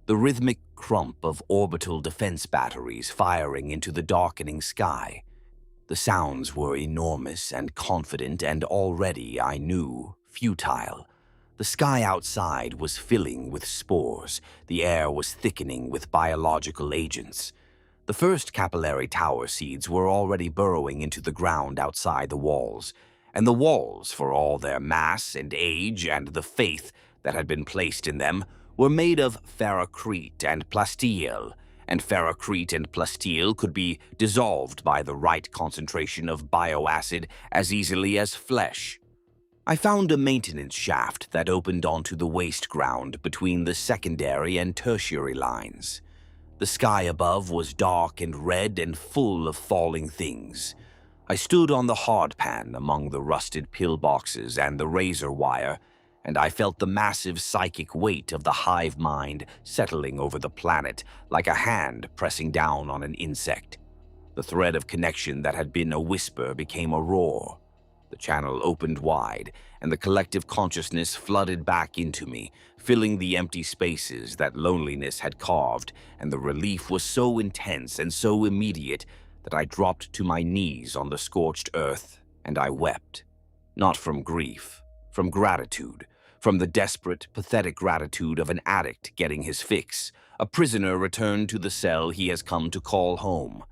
the rhythmic crump of orbital defense batteries firing into the darkening sky. The sounds were enormous and confident, and already, I knew, futile. The sky outside was filling with spores. The air was thickening with biological agents. The first capillary tower seeds were already burrowing into the ground outside the walls, and the walls, for all their mass and age and the faith that had been placed in them, were made of ferrocrete and plasteel, and ferrocrete and plasteel could be dissolved by the right concentration of bioacid as easily as flesh. I found a maintenance shaft that opened onto the waste ground between the secondary and tertiary lines. The sky above was dark and red and full of falling things. I stood on the hardpan among the rusted pillboxes and the razor wire, and I felt the massive psychic weight of the hive mind settling over the planet like a hand pressing down on an insect. The thread of connection that had been a whisper became a roar. The channel opened wide, and the collective consciousness flooded back into me, filling the empty spaces that loneliness had carved, and the relief was so intense and so immediate that I dropped to my knees on the scorched earth, and I wept. Not from grief, from gratitude, from the desperate, pathetic gratitude of an addict getting his fix, a prisoner returned to the cell he has come to call home.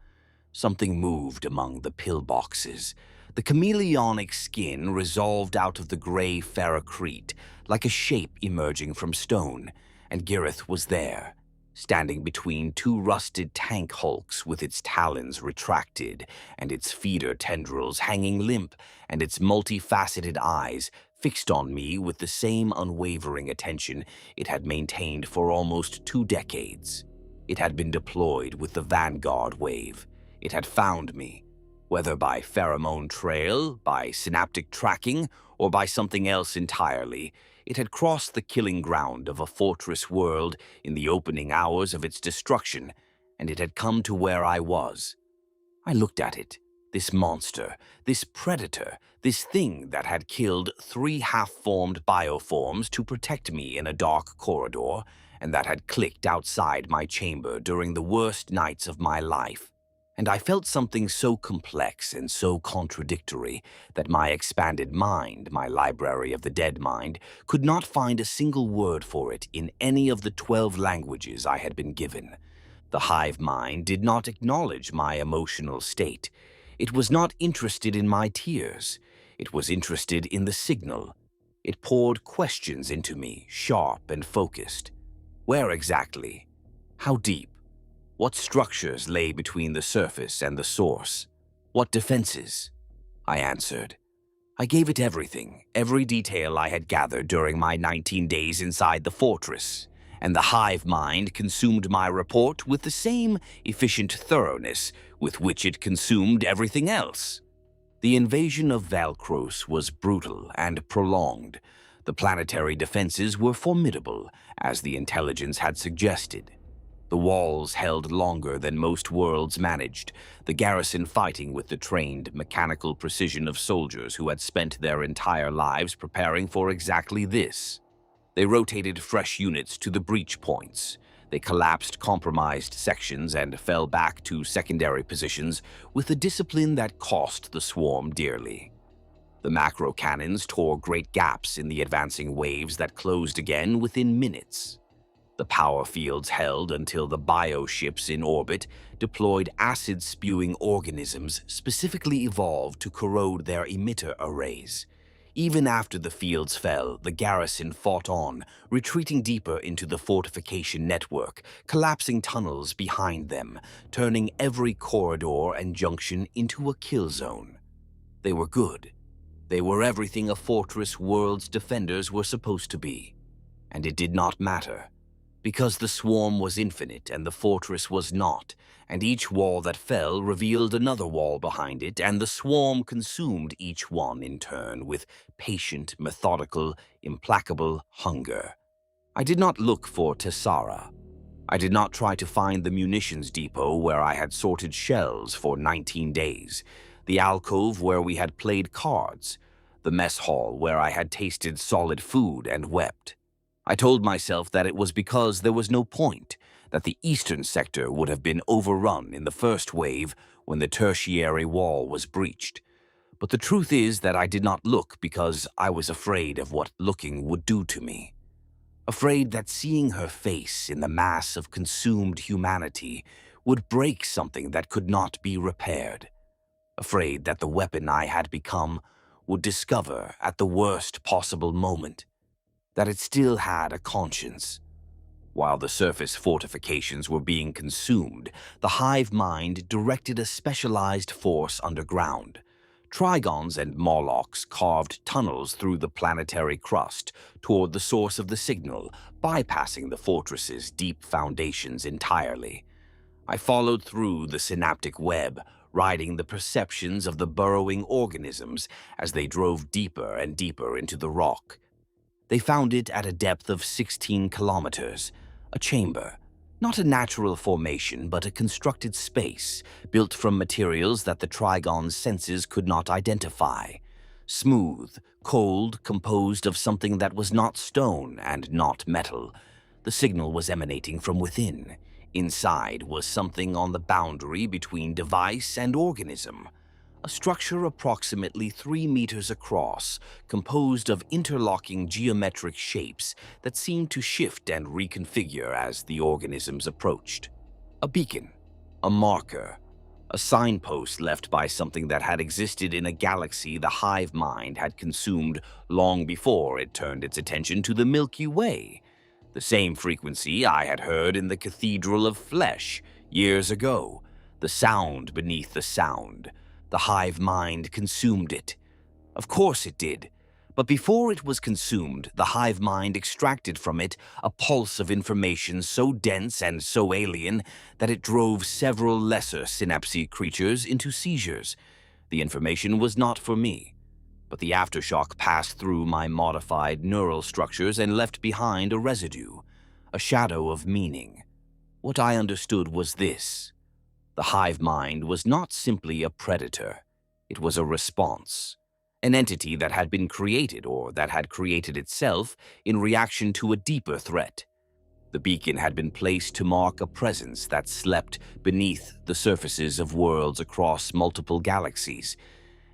Something moved among the pillboxes. The chameleonic skin resolved out of the gray ferrocrete, like a shape emerging from stone, and Gareth was there, standing between two rusted tank hulks with its talons retracted and its feeder tendrils hanging limp and its multifaceted eyes fixed on me with the same unwavering attention it had maintained for almost 2 decades. It had been deployed with the Vanguard wave. It had found me, whether by pheromone trail, by synaptic tracking, or by something else entirely. It had crossed the killing ground of a fortress world in the opening hours of its destruction, and it had come to where I was. I looked at it, this monster, this predator, this thing that had killed 3 half-formed bioforms to protect me in a dark corridor, and that had clicked outside my chamber during the worst nights of my life. And I felt something so complex and so contradictory that my expanded mind, my library of the dead mind, could not find a single word for it in any of the 12 languages I had been given. The hive mind did not acknowledge my emotional state. It was not interested in my tears. It was interested in the signal. It poured questions into me, sharp and focused. Where exactly? How deep? What structures lay between the surface and the source? What defenses? I answered. I gave it everything, every detail I had gathered during my 19 days inside the fortress, and the Hive Mind consumed my report with the same efficient thoroughness with which it consumed everything else. The invasion of Valkcross was brutal and prolonged. The planetary defenses were formidable, as the intelligence had suggested. The walls held longer than most worlds managed, the garrison fighting with the trained, mechanical precision of soldiers who had spent their entire lives preparing for exactly this. They rotated fresh units to the breach points. They collapsed compromised sections and fell back to secondary positions with a discipline that cost the swarm dearly. The macro cannons tore great gaps in the advancing waves that closed again within minutes. The power fields held until the bioships in orbit deployed acid-spewing organisms specifically evolved to corrode their emitter arrays. Even after the fields fell, the garrison fought on, retreating deeper into the fortification network, collapsing tunnels behind them, turning every corridor and junction into a kill zone. They were good. They were everything a fortress world's defenders were supposed to be. And it did not matter. Because the swarm was infinite and the fortress was not, and each wall that fell revealed another wall behind it, and the swarm consumed each one in turn with patient, methodical, implacable hunger. I did not look for Tessara. I did not try to find the munitions depot where I had sorted shells for 19 days, the alcove where we had played cards, the mess hall where I had tasted solid food and wept. I told myself that it was because there was no point, that the eastern sector would have been overrun in the first wave when the tertiary wall was breached. But the truth is that I did not look because I was afraid of what looking would do to me. Afraid that seeing her face in the mass of consumed humanity would break something that could not be repaired. Afraid that the weapon I had become would discover at the worst possible moment that it still had a conscience. While the surface fortifications were being consumed, the Hive Mind directed a specialized force underground. Trigons and Morlocks carved tunnels through the planetary crust toward the source of the signal, bypassing the fortress's deep foundations entirely. I followed through the synaptic web, riding the perceptions of the burrowing organisms as they drove deeper and deeper into the rock. They found it at a depth of 16 kilometers, a chamber, not a natural formation but a constructed space built from materials that the Trigon's senses could not identify. Smooth, cold, composed of something that was not stone and not metal. The signal was emanating from within. Inside was something on the boundary between device and organism. A structure approximately 3 meters across, composed of interlocking geometric shapes that seemed to shift and reconfigure as the organisms approached. A beacon, a marker, a signpost left by something that had existed in a galaxy the Hive Mind had consumed long before it turned its attention to the Milky Way. The same frequency I had heard in the Cathedral of Flesh years ago, the sound beneath the sound. The Hive Mind consumed it. Of course it did. But before it was consumed, the Hive Mind extracted from it a pulse of information so dense and so alien that it drove several lesser synapse creatures into seizures. The information was not for me, but the aftershock passed through my modified neural structures and left behind a residue, a shadow of meaning. What I understood was this. The Hive Mind was not simply a predator. It was a response, an entity that had been created or that had created itself in reaction to a deeper threat. The beacon had been placed to mark a presence that slept beneath the surfaces of worlds across multiple galaxies,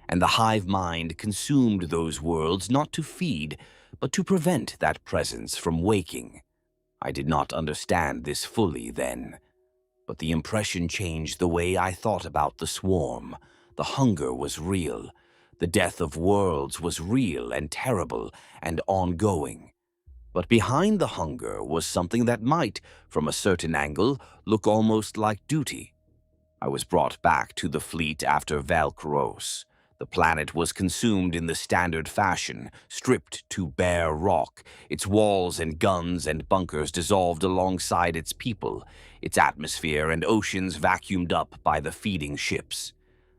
and the Hive Mind consumed those worlds not to feed, but to prevent that presence from waking. I did not understand this fully then. But the impression changed the way I thought about the swarm. The hunger was real. The death of worlds was real and terrible and ongoing. But behind the hunger was something that might, from a certain angle, look almost like duty. I was brought back to the fleet after Valkcross. The planet was consumed in the standard fashion, stripped to bare rock, its walls and guns and bunkers dissolved alongside its people, its atmosphere and oceans vacuumed up by the feeding ships.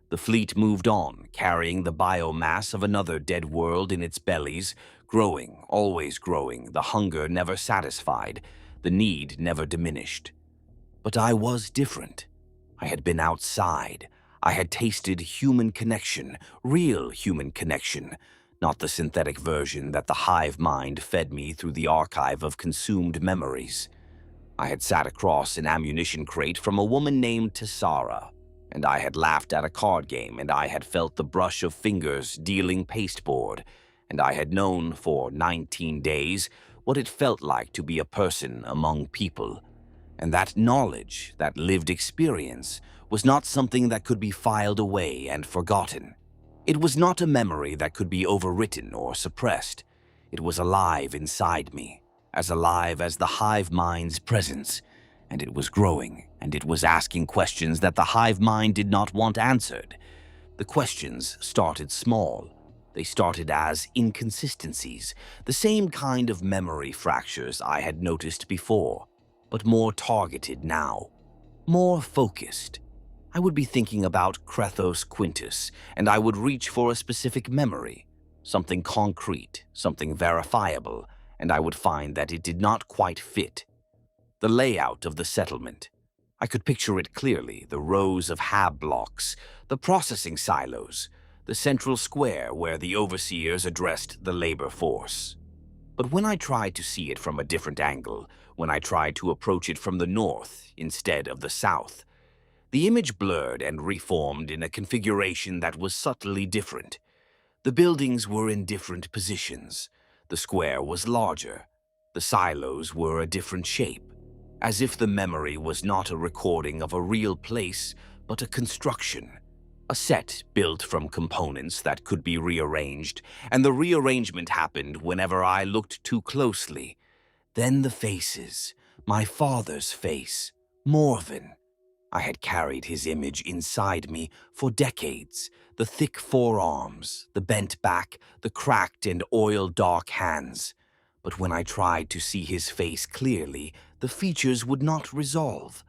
The fleet moved on, carrying the biomass of another dead world in its bellies, growing, always growing, the hunger never satisfied, the need never diminished. But I was different. I had been outside. I had tasted human connection, real human connection, not the synthetic version that the Hive Mind fed me through the archive of consumed memories. I had sat across an ammunition crate from a woman named Tessara, and I had laughed at a card game, and I had felt the brush of fingers dealing pasteboard, and I had known for 19 days what it felt like to be a person among people. And that knowledge, that lived experience, was not something that could be filed away and forgotten. It was not a memory that could be overwritten or suppressed. It was alive inside me, as alive as the Hive Mind's presence, and it was growing, and it was asking questions that the Hive Mind did not want answered. The questions started small. They started as inconsistencies, the same kind of memory fractures I had noticed before, but more targeted now, more focused. I would be thinking about Cthos Quintis, and I would reach for a specific memory, something concrete, something verifiable, and I would find that it did not quite fit. The layout of the settlement. I could picture it clearly, the rows of hab blocks, the processing silos, the central square where the overseers addressed the labor force. But when I tried to see it from a different angle, when I tried to approach it from the north instead of the south, the image blurred and reformed in a configuration that was subtly different. The buildings were in different positions. The square was larger. The silos were a different shape, as if the memory was not a recording of a real place, but a construction. A set built from components that could be rearranged, and the rearrangement happened whenever I looked too closely. Then the faces, my father's face, Morven. I had carried his image inside me for decades, the thick forearms, the bent back, the cracked and oil-dark hands. But when I tried to see his face clearly, the features would not resolve.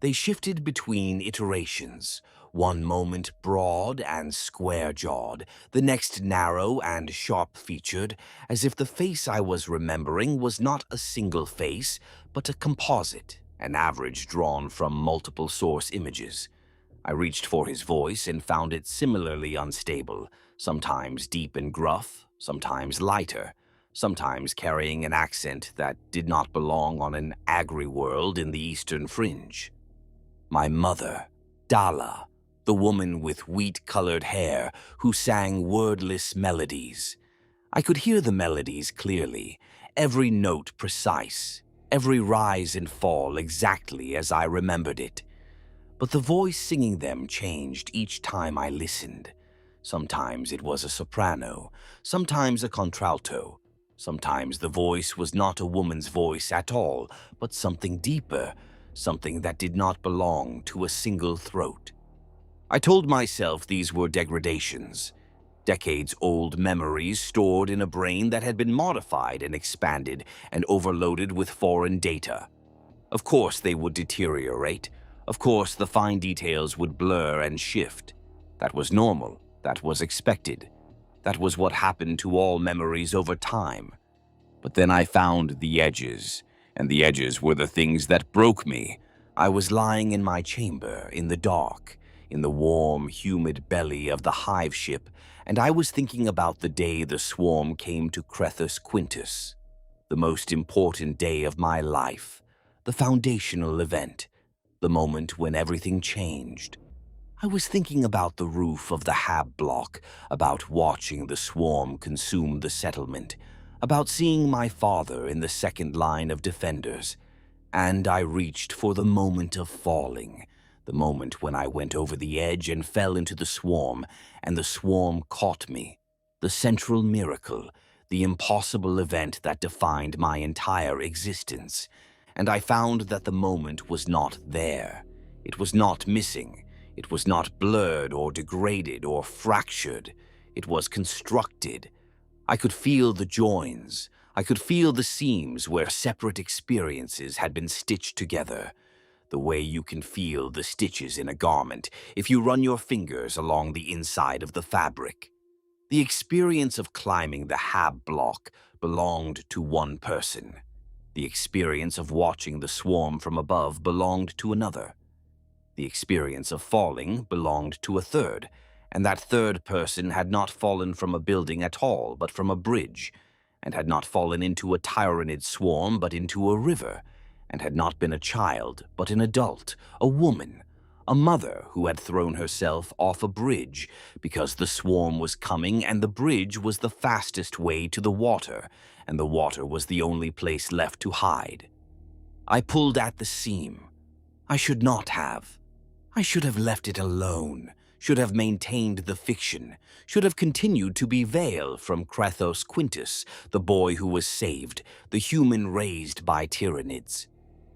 They shifted between iterations, one moment broad and square-jawed, the next narrow and sharp-featured, as if the face I was remembering was not a single face, but a composite, an average drawn from multiple source images. I reached for his voice and found it similarly unstable, sometimes deep and gruff, sometimes lighter, sometimes carrying an accent that did not belong on an agri-world in the eastern fringe. My mother, Dala, the woman with wheat-colored hair who sang wordless melodies. I could hear the melodies clearly, every note precise, every rise and fall exactly as I remembered it. But the voice singing them changed each time I listened. Sometimes it was a soprano, sometimes a contralto. Sometimes the voice was not a woman's voice at all, but something deeper, something that did not belong to a single throat. I told myself these were degradations, decades-old memories stored in a brain that had been modified and expanded and overloaded with foreign data. Of course they would deteriorate. Of course the fine details would blur and shift. That was normal. That was expected. That was what happened to all memories over time. But then I found the edges, and the edges were the things that broke me. I was lying in my chamber, in the dark, in the warm, humid belly of the hive ship, and I was thinking about the day the swarm came to Cthos Quintis, the most important day of my life, the foundational event, the moment when everything changed. I was thinking about the roof of the hab block, about watching the swarm consume the settlement, about seeing my father in the second line of defenders, and I reached for the moment of falling, the moment when I went over the edge and fell into the swarm, and the swarm caught me, the central miracle, the impossible event that defined my entire existence. And I found that the moment was not there. It was not missing. It was not blurred or degraded or fractured. It was constructed. I could feel the joins. I could feel the seams where separate experiences had been stitched together, the way you can feel the stitches in a garment if you run your fingers along the inside of the fabric. The experience of climbing the Hab block belonged to one person. The experience of watching the swarm from above belonged to another. The experience of falling belonged to a third, and that third person had not fallen from a building at all, but from a bridge, and had not fallen into a Tyranid swarm, but into a river, and had not been a child, but an adult, a woman, a mother who had thrown herself off a bridge because the swarm was coming and the bridge was the fastest way to the water, and the water was the only place left to hide. I pulled at the seam. I should not have. I should have left it alone, should have maintained the fiction, should have continued to be Vale from Cthos Quintis, the boy who was saved, the human raised by Tyranids.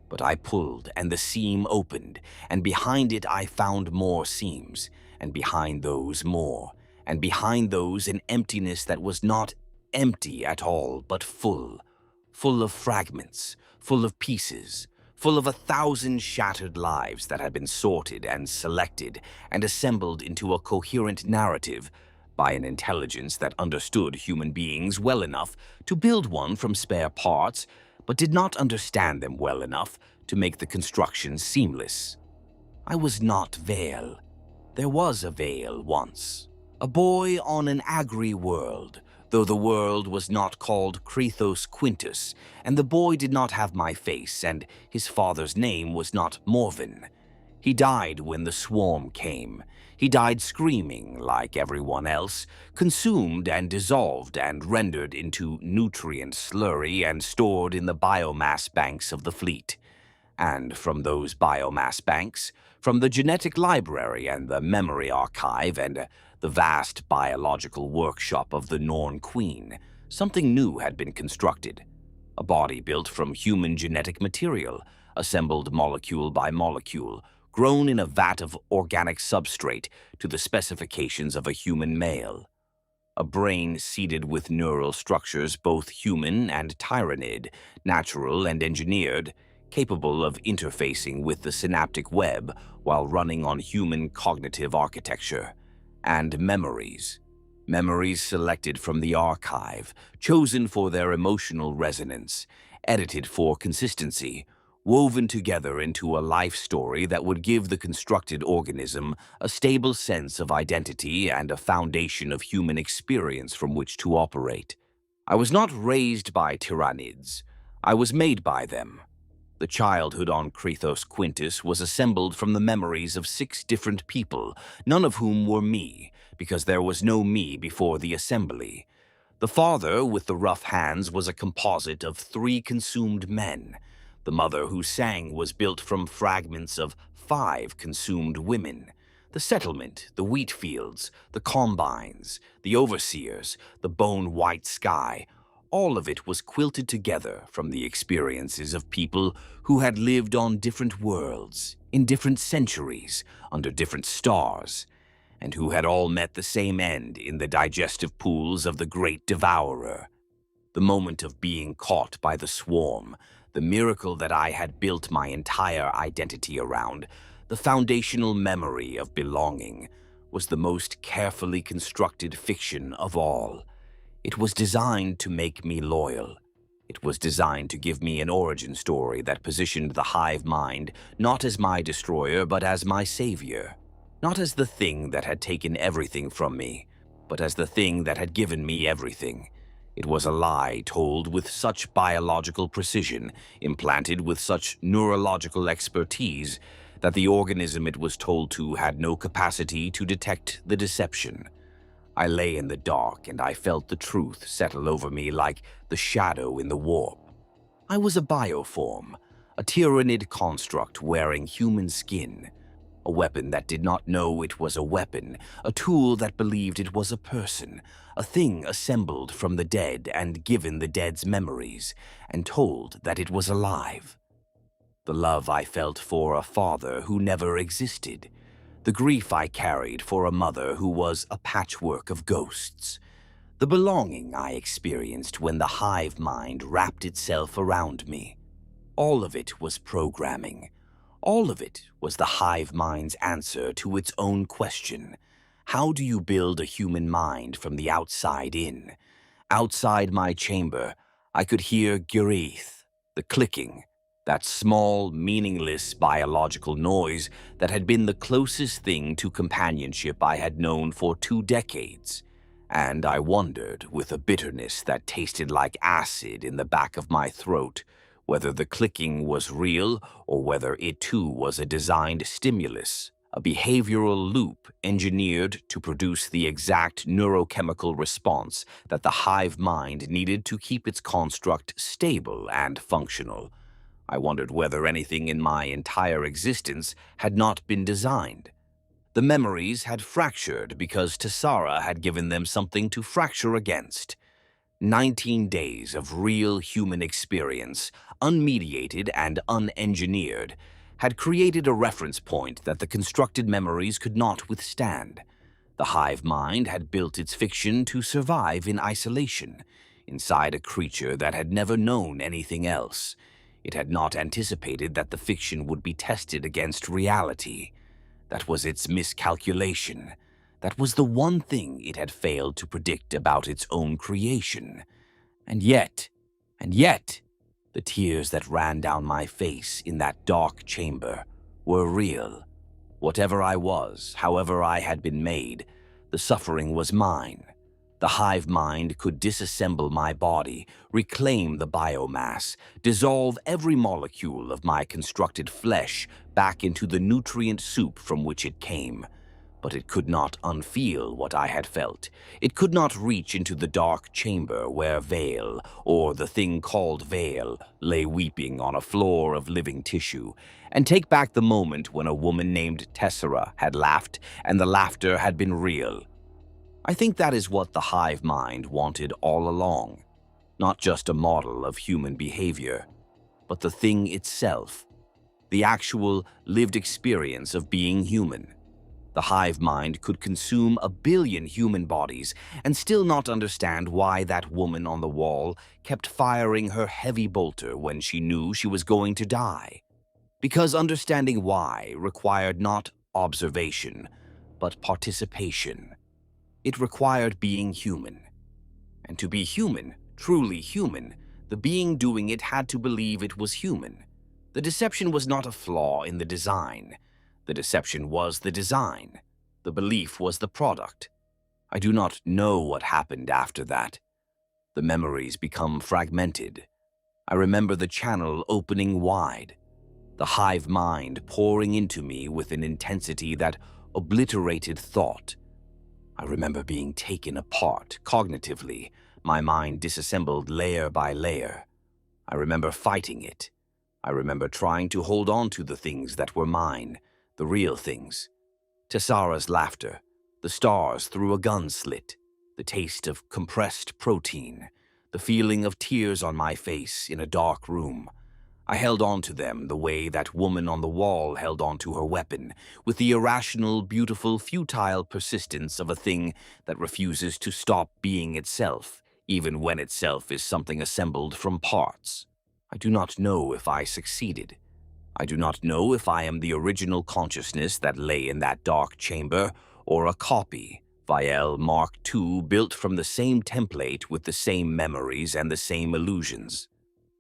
But I pulled, and the seam opened, and behind it I found more seams, and behind those more, and behind those an emptiness that was not empty at all, but full of fragments, full of pieces, full of 1,000 shattered lives that had been sorted and selected and assembled into a coherent narrative by an intelligence that understood human beings well enough to build one from spare parts, but did not understand them well enough to make the construction seamless. I was not Vale. There was a Vale once. A boy on an agri world, though the world was not called Cthos Quintis, and the boy did not have my face, and his father's name was not Morven. He died when the swarm came. He died screaming like everyone else, consumed and dissolved and rendered into nutrient slurry and stored in the biomass banks of the fleet. And from those biomass banks, from the genetic library and the memory archive and the vast biological workshop of the Norn Queen, something new had been constructed. A body built from human genetic material, assembled molecule by molecule, grown in a vat of organic substrate to the specifications of a human male. A brain seeded with neural structures both human and Tyranid, natural and engineered, capable of interfacing with the synaptic web while running on human cognitive architecture. And memories. Memories selected from the archive, chosen for their emotional resonance, edited for consistency, woven together into a life story that would give the constructed organism a stable sense of identity and a foundation of human experience from which to operate. I was not raised by Tyranids. I was made by them. The childhood on Cthos Quintis was assembled from the memories of 6 different people, none of whom were me, because there was no me before the assembly. The father with the rough hands was a composite of 3 consumed men. The mother who sang was built from fragments of 5 consumed women. The settlement, the wheat fields, the combines, the overseers, the bone-white sky, all of it was quilted together from the experiences of people who had lived on different worlds, in different centuries, under different stars, and who had all met the same end in the digestive pools of the Great Devourer. The moment of being caught by the swarm, the miracle that I had built my entire identity around, the foundational memory of belonging, was the most carefully constructed fiction of all. It was designed to make me loyal. It was designed to give me an origin story that positioned the Hive Mind not as my destroyer, but as my savior. Not as the thing that had taken everything from me, but as the thing that had given me everything. It was a lie told with such biological precision, implanted with such neurological expertise, that the organism it was told to had no capacity to detect the deception. I lay in the dark and I felt the truth settle over me like the shadow in the warp. I was a bioform, a Tyranid construct wearing human skin, a weapon that did not know it was a weapon, a tool that believed it was a person, a thing assembled from the dead and given the dead's memories, and told that it was alive. The love I felt for a father who never existed, The grief I carried for a mother who was a patchwork of ghosts. The belonging I experienced when the hive mind wrapped itself around me. All of it was programming. All of it was the hive mind's answer to its own question. How do you build a human mind from the outside in? Outside my chamber, I could hear Gareth, the clicking, that small, meaningless biological noise that had been the closest thing to companionship I had known for 2 decades. And I wondered, with a bitterness that tasted like acid in the back of my throat, whether the clicking was real or whether it too was a designed stimulus, a behavioral loop engineered to produce the exact neurochemical response that the hive mind needed to keep its construct stable and functional. I wondered whether anything in my entire existence had not been designed. The memories had fractured because Tessara had given them something to fracture against. 19 days of real human experience, unmediated and unengineered, had created a reference point that the constructed memories could not withstand. The hive mind had built its fiction to survive in isolation, inside a creature that had never known anything else. It had not anticipated that the fiction would be tested against reality. That was its miscalculation. That was the one thing it had failed to predict about its own creation. And yet, the tears that ran down my face in that dark chamber were real. Whatever I was, however I had been made, the suffering was mine. The hive mind could disassemble my body, reclaim the biomass, dissolve every molecule of my constructed flesh back into the nutrient soup from which it came. But it could not unfeel what I had felt. It could not reach into the dark chamber where Vale, or the thing called Vale, lay weeping on a floor of living tissue, and take back the moment when a woman named Tessara had laughed, and the laughter had been real. I think that is what the hive mind wanted all along. Not just a model of human behavior, but the thing itself. The actual lived experience of being human. The hive mind could consume 1 billion human bodies and still not understand why that woman on the wall kept firing her heavy bolter when she knew she was going to die. Because understanding why required not observation, but participation. It required being human. And to be human, truly human, the being doing it had to believe it was human. The deception was not a flaw in the design. The deception was the design. The belief was the product. I do not know what happened after that. The memories become fragmented. I remember the channel opening wide, the hive mind pouring into me with an intensity that obliterated thought. I remember being taken apart cognitively, my mind disassembled layer by layer. I remember fighting it. I remember trying to hold on to the things that were mine, the real things. Tessara's laughter, the stars through a gun slit, the taste of compressed protein, the feeling of tears on my face in a dark room. I held on to them the way that woman on the wall held on to her weapon, with the irrational, beautiful, futile persistence of a thing that refuses to stop being itself, even when itself is something assembled from parts. I do not know if I succeeded. I do not know if I am the original consciousness that lay in that dark chamber, or a copy, Viel Mark II, built from the same template with the same memories and the same illusions.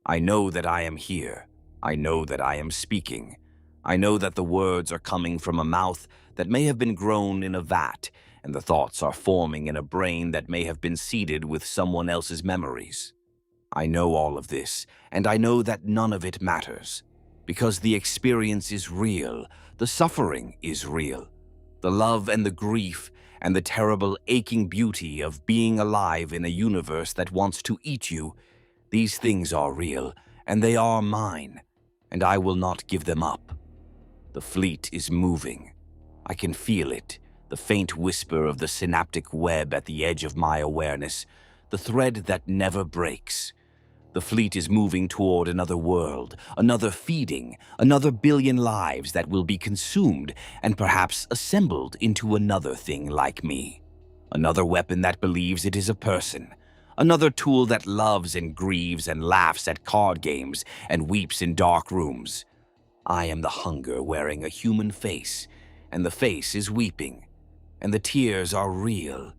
I know that I am here. I know that I am speaking. I know that the words are coming from a mouth that may have been grown in a vat, and the thoughts are forming in a brain that may have been seeded with someone else's memories. I know all of this, and I know that none of it matters. Because the experience is real, the suffering is real. The love and the grief and the terrible aching beauty of being alive in a universe that wants to eat you, these things are real, and they are mine, and I will not give them up. The fleet is moving. I can feel it, the faint whisper of the synaptic web at the edge of my awareness, the thread that never breaks. The fleet is moving toward another world, another feeding, another billion lives that will be consumed and perhaps assembled into another thing like me. Another weapon that believes it is a person. Another tool that loves and grieves and laughs at card games and weeps in dark rooms. I am the hunger wearing a human face, and the face is weeping, and the tears are real.